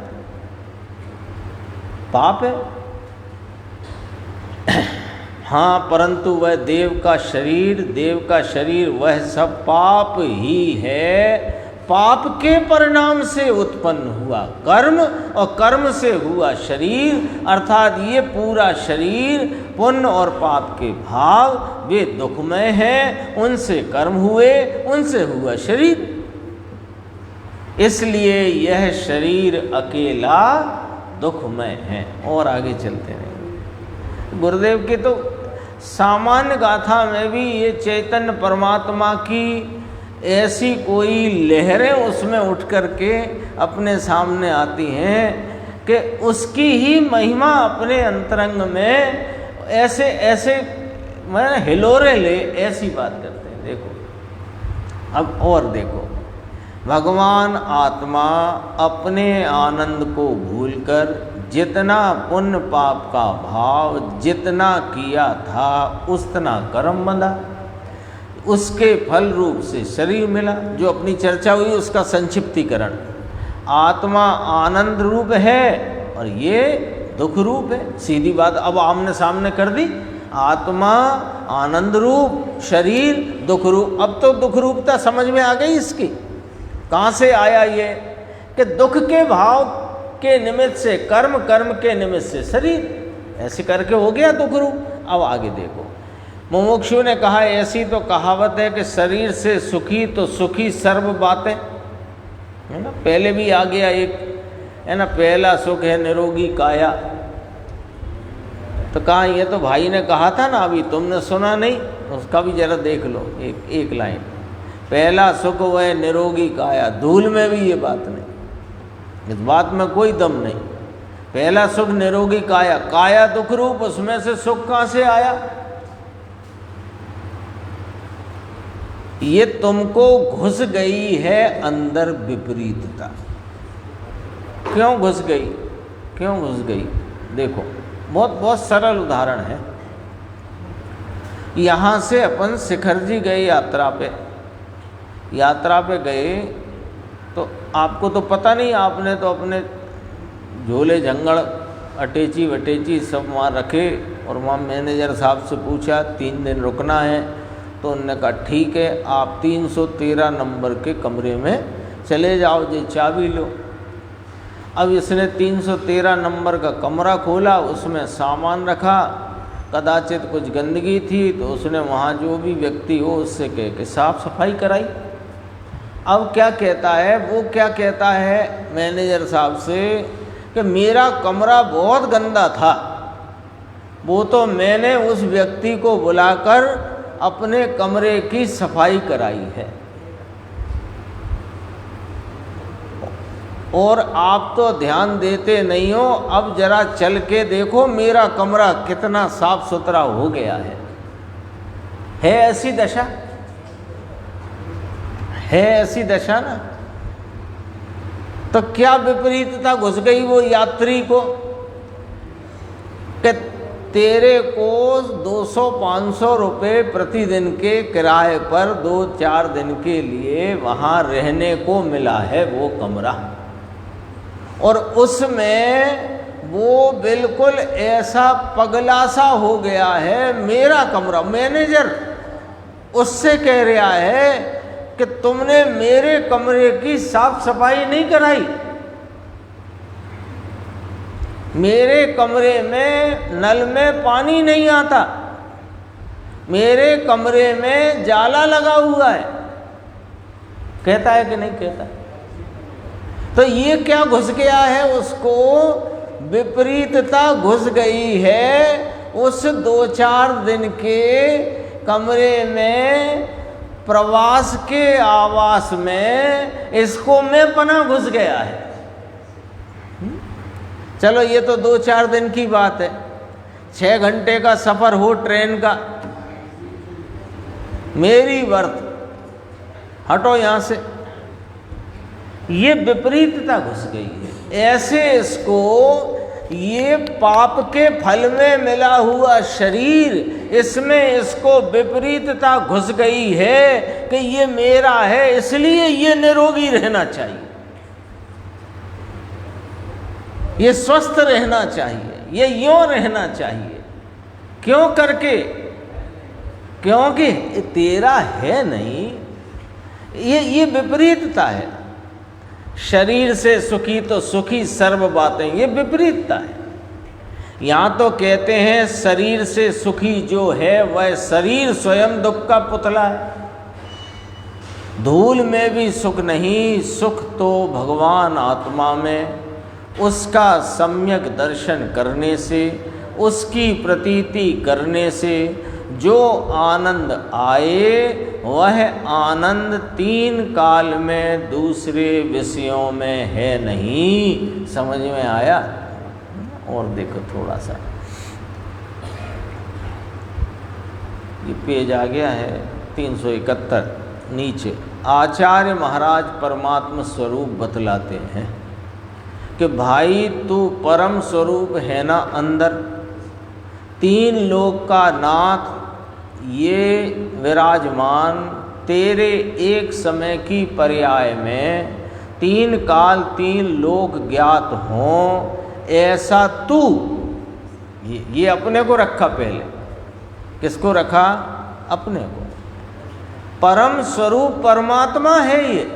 पाप है। हाँ, परंतु वह देव का शरीर वह सब पाप ही है। पाप के परिणाम से उत्पन्न हुआ कर्म, और कर्म से हुआ शरीर, अर्थात ये पूरा शरीर पुण्य और पाप के भाव वे दुखमय हैं, उनसे कर्म हुए, उनसे हुआ शरीर। इसलिए यह शरीर अकेला दुखमय है। और आगे चलते रहेंगे। गुरुदेव की तो सामान्य गाथा में भी ये चैतन्य परमात्मा की ऐसी कोई लहरें उसमें उठ कर के अपने सामने आती हैं कि उसकी ही महिमा अपने अंतरंग में ऐसे ऐसे मैं हिलोरे ले, ऐसी बात करते हैं। देखो अब और देखो, भगवान आत्मा अपने आनंद को भूलकर जितना पुण्य पाप का भाव जितना किया था उतना कर्म बंधा, उसके फल रूप से शरीर मिला। जो अपनी चर्चा हुई उसका संक्षिप्तीकरण, आत्मा आनंद रूप है और ये दुख रूप है। सीधी बात अब आमने सामने कर दी, आत्मा आनंद रूप, शरीर दुख रूप। अब तो दुख रूपता समझ में आ गई इसकी। कहाँ से आया ये? कि दुख के भाव के निमित्त से कर्म, कर्म के निमित्त से शरीर, ऐसे करके हो गया दुख रूप। अब आगे देखो, मुमुक्षु ने कहा ऐसी तो कहावत है कि शरीर से सुखी तो सुखी सर्व बातें, है ना। पहले भी आ गया एक, है ना, पहला सुख है निरोगी काया। तो कहा ये तो भाई ने कहा था ना, अभी तुमने सुना नहीं, उसका भी जरा देख लो। एक लाइन, पहला सुख वह निरोगी काया। धूल में भी ये बात नहीं, इस बात में कोई दम नहीं। पहला सुख निरोगी काया, काया दुख रूप, उसमें से सुख कहाँ से आया? ये तुमको घुस गई है अंदर विपरीतता। क्यों घुस गई? क्यों घुस गई? देखो बहुत सरल उदाहरण है। यहाँ से अपन शिखर जी गए यात्रा पे गए, तो आपको तो पता नहीं, आपने तो अपने झोले झंगड़ अटैची वटेची सब वहाँ रखे, और वहाँ मैनेजर साहब से पूछा 3 दिन रुकना है, तो उन्होंने कहा ठीक है, आप 313 नंबर के कमरे में चले जाओ, जी चाबी लो। अब इसने 313 नंबर का कमरा खोला, उसमें सामान रखा, कदाचित कुछ गंदगी थी, तो उसने वहाँ जो भी व्यक्ति हो उससे कह के साफ सफाई कराई। अब क्या कहता है वो, क्या कहता है मैनेजर साहब से कि मेरा कमरा बहुत गंदा था, वो तो मैंने उस व्यक्ति को बुलाकर अपने कमरे की सफाई कराई है, और आप तो ध्यान देते नहीं हो। अब जरा चल के देखो मेरा कमरा कितना साफ सुथरा हो गया है। है ऐसी दशा, है ऐसी दशा ना। तो क्या विपरीतता घुस गई वो यात्री को कि तेरे को 200-500 रुपये प्रतिदिन के किराए पर 2-4 दिन के लिए वहाँ रहने को मिला है वो कमरा, और उसमें वो बिल्कुल ऐसा पगला सा हो गया है। मेरा कमरा, मैनेजर उससे कह रहा है कि तुमने मेरे कमरे की साफ सफाई नहीं कराई, मेरे कमरे में नल में पानी नहीं आता, मेरे कमरे में जाला लगा हुआ है। कहता है कि नहीं कहता? तो ये क्या घुस गया है उसको, विपरीतता घुस गई है। उस 2-4 दिन के कमरे में, प्रवास के आवास में इसको में पना घुस गया है। चलो ये तो 2-4 दिन की बात है। 6 घंटे का सफ़र हो ट्रेन का, मेरी बर्थ, हटो यहाँ से, ये विपरीतता घुस गई है। ऐसे इसको, ये पाप के फल में मिला हुआ शरीर, इसमें इसको विपरीतता घुस गई है कि ये मेरा है, इसलिए ये निरोगी रहना चाहिए, ये स्वस्थ रहना चाहिए, ये यूं रहना चाहिए। क्यों करके? क्योंकि तेरा है नहीं। ये विपरीतता है। शरीर से सुखी तो सुखी सर्व बातें, ये विपरीतता है। यहाँ तो कहते हैं शरीर से सुखी जो है वह शरीर स्वयं दुख का पुतला है। धूल में भी सुख नहीं, सुख तो भगवान आत्मा में, उसका सम्यक दर्शन करने से, उसकी प्रतीति करने से जो आनंद आए वह आनंद 3 काल में दूसरे विषयों में है नहीं। समझ में आया? और देखो थोड़ा सा, ये पेज आ गया है 371 नीचे। आचार्य महाराज परमात्मा स्वरूप बतलाते हैं कि भाई तू परम स्वरूप है ना अंदर, 3 लोक का नाथ ये विराजमान, तेरे एक समय की पर्याय में 3 काल 3 लोक ज्ञात हों, ऐसा तू, ये अपने को रखा पहले। किसको रखा? अपने को। परम स्वरूप परमात्मा है ये,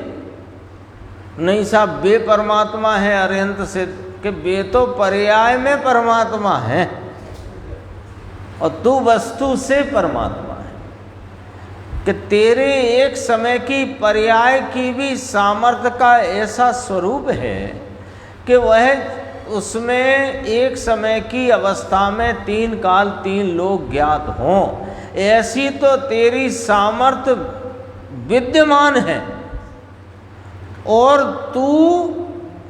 नहीं साहब बे परमात्मा है अरिहंत से, कि बे तो पर्याय में परमात्मा है और तू वस्तु से परमात्मा है। कि तेरे एक समय की पर्याय की भी सामर्थ्य का ऐसा स्वरूप है कि वह उसमें एक समय की अवस्था में 3 काल 3 लोक ज्ञात हों, ऐसी तो तेरी सामर्थ्य विद्यमान है। और तू,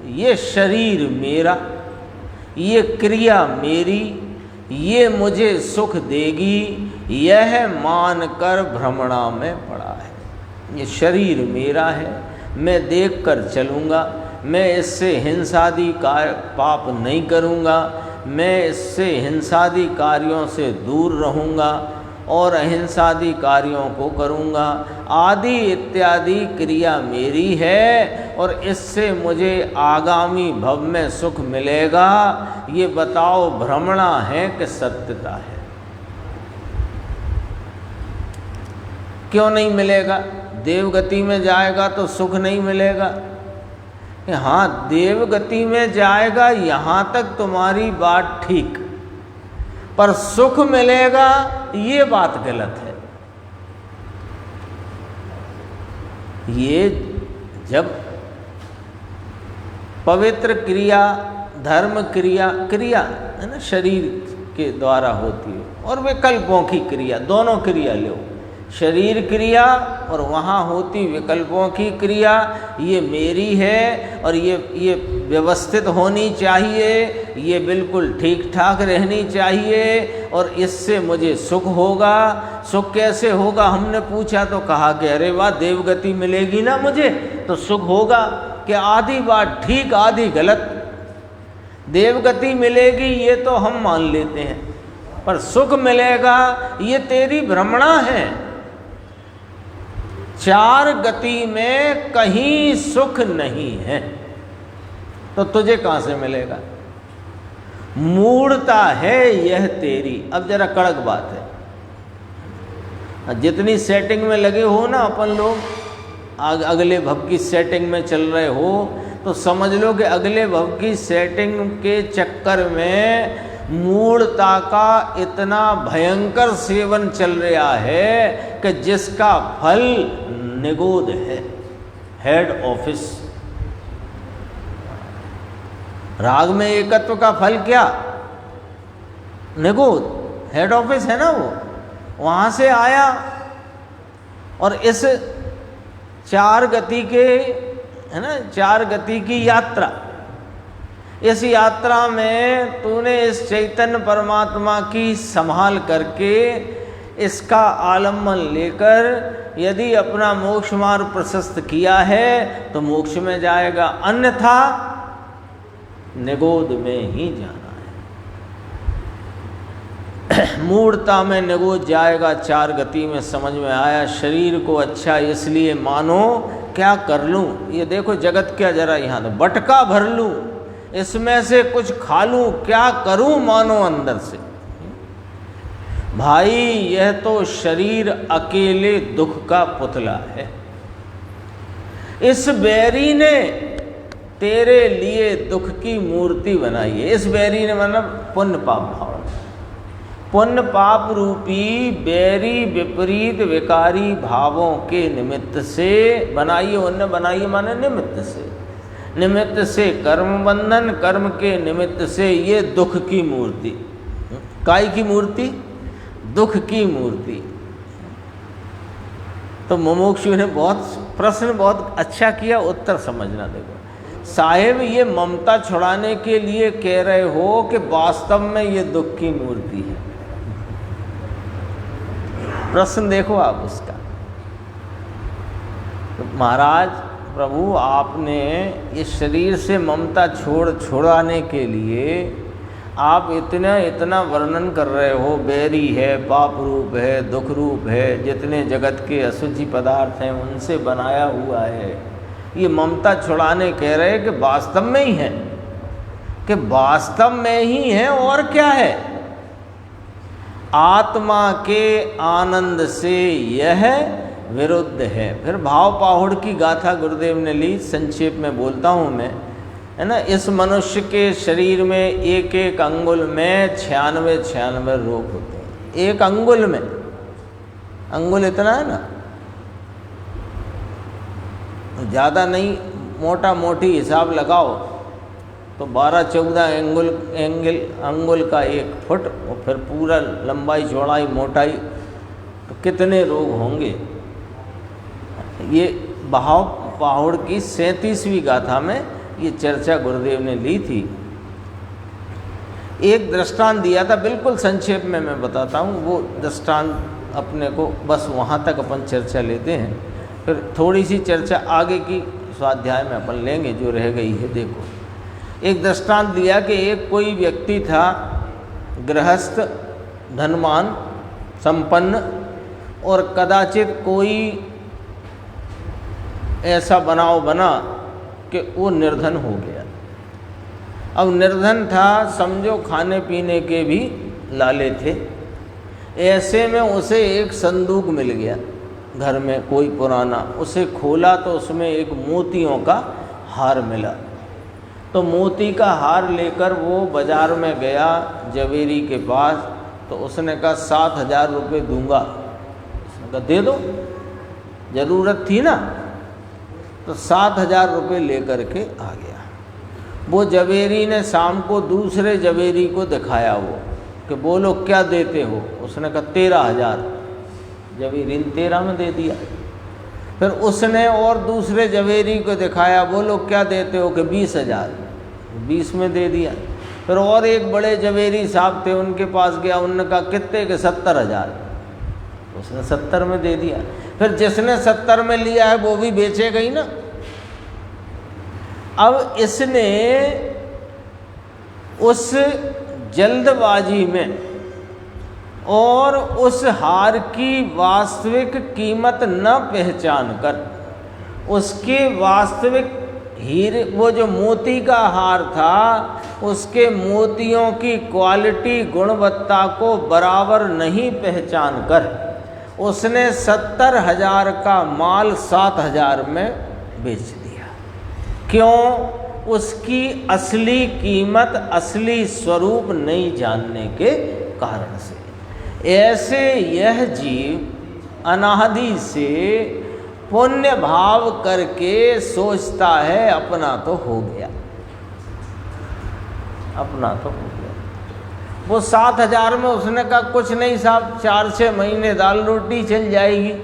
ये शरीर मेरा, ये क्रिया मेरी, ये मुझे सुख देगी, यह मानकर भ्रमणा में पड़ा है। ये शरीर मेरा है, मैं देखकर चलूँगा, मैं इससे हिंसादि पाप नहीं करूँगा, मैं इससे हिंसादि कार्यों से दूर रहूँगा और अहिंसादि कार्यों को करूँगा, आदि इत्यादि क्रिया मेरी है और इससे मुझे आगामी भव में सुख मिलेगा। ये बताओ भ्रमणा है कि सत्यता है? क्यों नहीं मिलेगा? देवगति में जाएगा तो सुख नहीं मिलेगा? हाँ, देवगति में जाएगा यहाँ तक तुम्हारी बात ठीक, पर सुख मिलेगा ये बात गलत है। ये जब पवित्र क्रिया, धर्म क्रिया, क्रिया है ना, शरीर के द्वारा होती है, और विकल्पों की क्रिया, दोनों क्रिया लो, शरीर क्रिया और वहाँ होती विकल्पों की क्रिया, ये मेरी है और ये व्यवस्थित होनी चाहिए, ये बिल्कुल ठीक ठाक रहनी चाहिए और इससे मुझे सुख होगा। सुख कैसे होगा हमने पूछा तो कहा कि अरे वाह, देवगति मिलेगी ना मुझे तो सुख होगा। कि आधी बात ठीक आधी गलत। देवगति मिलेगी ये तो हम मान लेते हैं, पर सुख मिलेगा ये तेरी भ्रमणा है। चार गति में कहीं सुख नहीं है तो तुझे कहाँ से मिलेगा? मूढ़ता है यह तेरी। अब जरा कड़क बात है, जितनी सेटिंग में लगे हो ना अपन लोग, अगले भव की सेटिंग में चल रहे हो तो समझ लो कि अगले भव की सेटिंग के चक्कर में मूढ़ता का इतना भयंकर सेवन चल रहा है कि जिसका फल निगोद है, हेड ऑफिस। राग में एकत्व का फल क्या? निगोद, हेड ऑफिस है ना वो, वहाँ से आया। और इस चार गति के, है ना, चार गति की यात्रा, इस यात्रा में तूने इस चैतन्य परमात्मा की संभाल करके इसका आलम्बन लेकर यदि अपना मोक्ष मार्ग प्रशस्त किया है तो मोक्ष में जाएगा, अन्यथा निगोद में ही जाना है। मूढ़ता में निगोद जाएगा, चार गति में समझ में आया। शरीर को अच्छा इसलिए मानो, क्या कर लूँ, ये देखो जगत क्या, जरा यहाँ तो बटका भर लूँ, इसमें से कुछ खा लूँ, क्या करूँ मानो अंदर से। भाई यह तो शरीर अकेले दुख का पुतला है। इस बैरी ने तेरे लिए दुख की मूर्ति बनाई है। इस बैरी ने मतलब पुण्य पाप भाव, पुण्य पाप रूपी बैरी विपरीत विकारी भावों के निमित्त से बनाई है। उन्हें बनाई है माने निमित्त से, निमित्त से कर्म बंधन, कर्म के निमित्त से ये दुख की मूर्ति। काय की मूर्ति? दुख की मूर्ति। तो मुमुक्षु ने प्रश्न बहुत अच्छा किया, उत्तर समझना। देखो साहेब, ये ममता छुड़ाने के लिए कह रहे हो कि वास्तव में ये दुख की मूर्ति है? प्रश्न देखो आप उसका। तो महाराज प्रभु, आपने इस शरीर से ममता छुड़ाने के लिए आप इतना वर्णन कर रहे हो, बैरी है, पाप रूप है, दुख रूप है, जितने जगत के अशुचि पदार्थ हैं उनसे बनाया हुआ है। ये ममता छुड़ाने कह रहे हैं कि वास्तव में ही है, कि वास्तव में ही है और क्या है? आत्मा के आनंद से यह विरुद्ध है। फिर भाव पाहुड़ की गाथा गुरुदेव ने ली, संक्षेप में बोलता हूँ मैं, है ना। इस मनुष्य के शरीर में एक एक अंगुल में 96 रोग होते हैं। एक अंगुल में, अंगुल इतना है ना, ज़्यादा नहीं, मोटा मोटी हिसाब लगाओ तो 12-14 अंगुल का 1 फुट, और फिर पूरा लंबाई चौड़ाई मोटाई, तो कितने रोग होंगे। ये भाव पाहुड़ की 37वीं गाथा में ये चर्चा गुरुदेव ने ली थी। एक दृष्टांत दिया था, बिल्कुल संक्षेप में मैं बताता हूँ। वो दृष्टांत अपने को बस वहाँ तक अपन चर्चा लेते हैं, फिर थोड़ी सी चर्चा आगे की स्वाध्याय में अपन लेंगे जो रह गई है। देखो, एक दृष्टांत दिया कि एक कोई व्यक्ति था, गृहस्थ, धनवान, संपन्न, और कदाचित कोई ऐसा बनाव बना कि वो निर्धन हो गया। अब निर्धन था, समझो खाने पीने के भी लाले थे। ऐसे में उसे एक संदूक मिल गया घर में, कोई पुराना। उसे खोला तो उसमें एक मोतियों का हार मिला। तो मोती का हार लेकर वो बाज़ार में गया जवेरी के पास, तो उसने कहा 7,000 रुपये दूंगा। उसने कहा दे दो, ज़रूरत थी ना। तो 7,000 रुपये लेकर के आ गया। वो जवेरी ने शाम को दूसरे जवेरी को दिखाया वो, कि बोलो क्या देते हो। उसने कहा 13,000। जवेरी 13 में दे दिया। फिर उसने और दूसरे जवेरी को दिखाया, बोलो क्या देते हो, कि 20,000, 20 में दे दिया। फिर और एक बड़े जवेरी साहब थे, उनके पास गया, उन्होंने कहा कितने के, 70,000, उसने 70 में दे दिया। फिर जिसने 70 में लिया है वो भी बेचेगा ही ना। अब इसने उस जल्दबाजी में और उस हार की वास्तविक कीमत न पहचान कर उसके वास्तविक हीरे, वो जो मोती का हार था, उसके मोतियों की क्वालिटी, गुणवत्ता को बराबर नहीं पहचान कर उसने 70,000 का माल 7,000 में बेच दिया। क्यों? उसकी असली कीमत, असली स्वरूप नहीं जानने के कारण से। ऐसे यह जीव अनादि से पुण्य भाव करके सोचता है अपना तो हो गया, अपना तो हो गया। वो 7,000 में उसने कहा कुछ नहीं साहब, 4-6 महीने दाल रोटी चल जाएगी,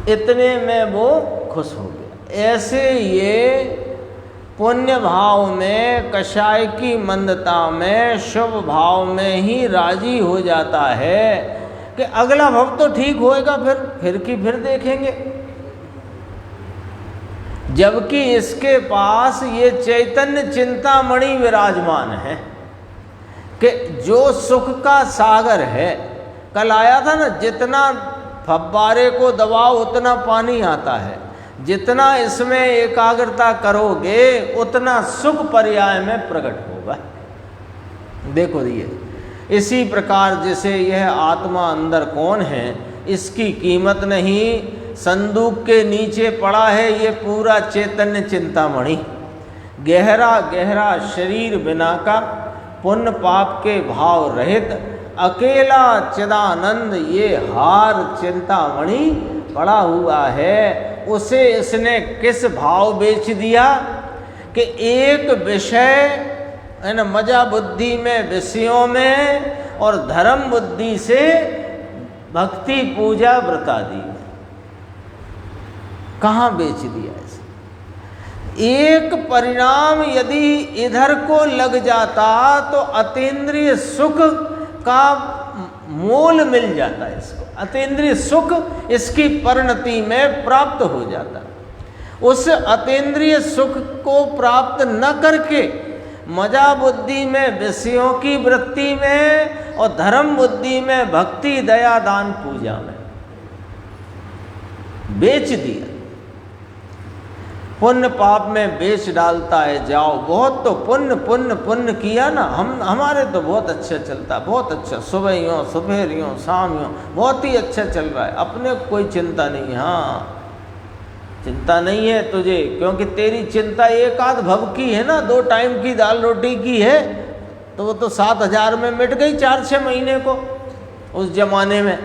इतने में वो खुश हो गया। ऐसे ये पुण्य भाव में, कषाय की मंदता में, शुभ भाव में ही राजी हो जाता है कि अगला भव तो ठीक होएगा, फिर देखेंगे। जबकि इसके पास ये चैतन्य चिंतामणि विराजमान है कि जो सुख का सागर है। कल आया था ना, जितना फव्वारे को दबाओ उतना पानी आता है, जितना इसमें एकाग्रता करोगे उतना सुख पर्याय में प्रकट होगा। देखो ये इसी प्रकार जैसे यह आत्मा अंदर कौन है, इसकी कीमत नहीं, संदूक के नीचे पड़ा है ये पूरा चैतन्य चिंतामणि, गहरा गहरा शरीर बिना का, पुण्य पाप के भाव रहित अकेला चिदानंद ये हार चिंतामणि पड़ा हुआ है। उसे इसने किस भाव बेच दिया कि एक विषय है ना, मजा बुद्धि में, विषयों में, और धर्म बुद्धि से भक्ति पूजा व्रतादि में। कहाँ बेच दिया इसे? एक परिणाम यदि इधर को लग जाता तो अतीन्द्रिय सुख का मोल मिल जाता है इसको, अतीन्द्रिय सुख इसकी परिणति में प्राप्त हो जाता। उस अतीन्द्रिय सुख को प्राप्त न करके मजा बुद्धि में, विषयों की वृत्ति में, और धर्म बुद्धि में, भक्ति दया दान पूजा में बेच दिया, पुण्य पाप में बेच डालता है। जाओ बहुत तो पुण्य पुण्य पुण्य किया ना, हमारे तो बहुत अच्छा चलता, बहुत अच्छा, सुबह यूँ सुबह यूँ शाम यूँ बहुत ही अच्छा चल रहा है, अपने कोई चिंता नहीं। हाँ चिंता नहीं है तुझे, क्योंकि तेरी चिंता एक आध भव की है ना, 2 टाइम की दाल रोटी की है, तो वो तो 7,000 में मिट गई 4-6 महीने को उस जमाने में।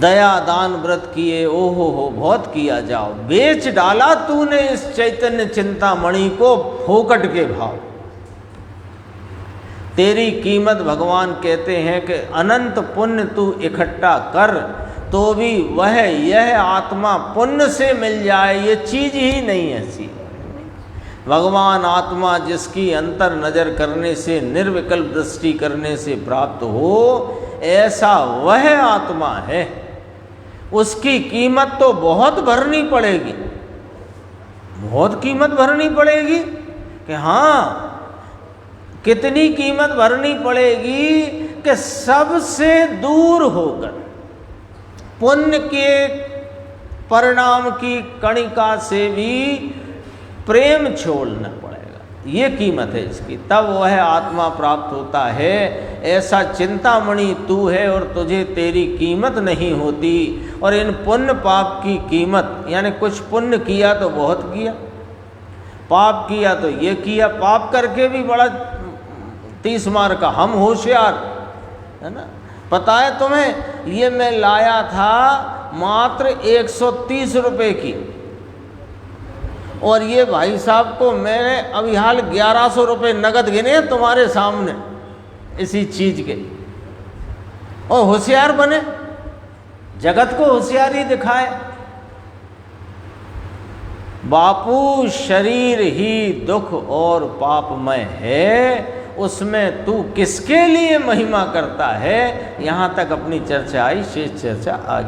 दया दान व्रत किए, ओहो हो बहुत किया, जाओ बेच डाला तूने इस चैतन्य चिंतामणि को फोकट के भाव। तेरी कीमत भगवान कहते हैं कि अनंत पुण्य तू इकट्ठा कर तो भी वह यह आत्मा पुण्य से मिल जाए, ये चीज ही नहीं ऐसी। भगवान आत्मा जिसकी अंतर नजर करने से, निर्विकल्प दृष्टि करने से प्राप्त हो, ऐसा वह आत्मा है। उसकी कीमत तो बहुत भरनी पड़ेगी, बहुत कीमत भरनी पड़ेगी। कि हाँ, कितनी कीमत भरनी पड़ेगी कि सबसे दूर होकर पुण्य के परिणाम की कणिका से भी प्रेम छोड़ना पड़ेगा, ये कीमत है इसकी, तब वह आत्मा प्राप्त होता है। ऐसा चिंतामणि तू है और तुझे तेरी कीमत नहीं होती। और इन पुण्य पाप की कीमत, यानी कुछ पुण्य किया तो बहुत किया, पाप किया तो ये किया, पाप करके भी बड़ा 30 मार का हम होशियार, है ना। पता है तुम्हें, ये मैं लाया था मात्र 130 रुपये की, और ये भाई साहब को मैंने अभी हाल 1100 रुपये नगद गिने तुम्हारे सामने। इसी चीज के, और होशियार बने, जगत को होशियारी दिखाए। बापू शरीर ही दुख और पापमय है, उसमें तू किसके लिए महिमा करता है। यहाँ तक अपनी चर्चा आई, शेष चर्चा आगे।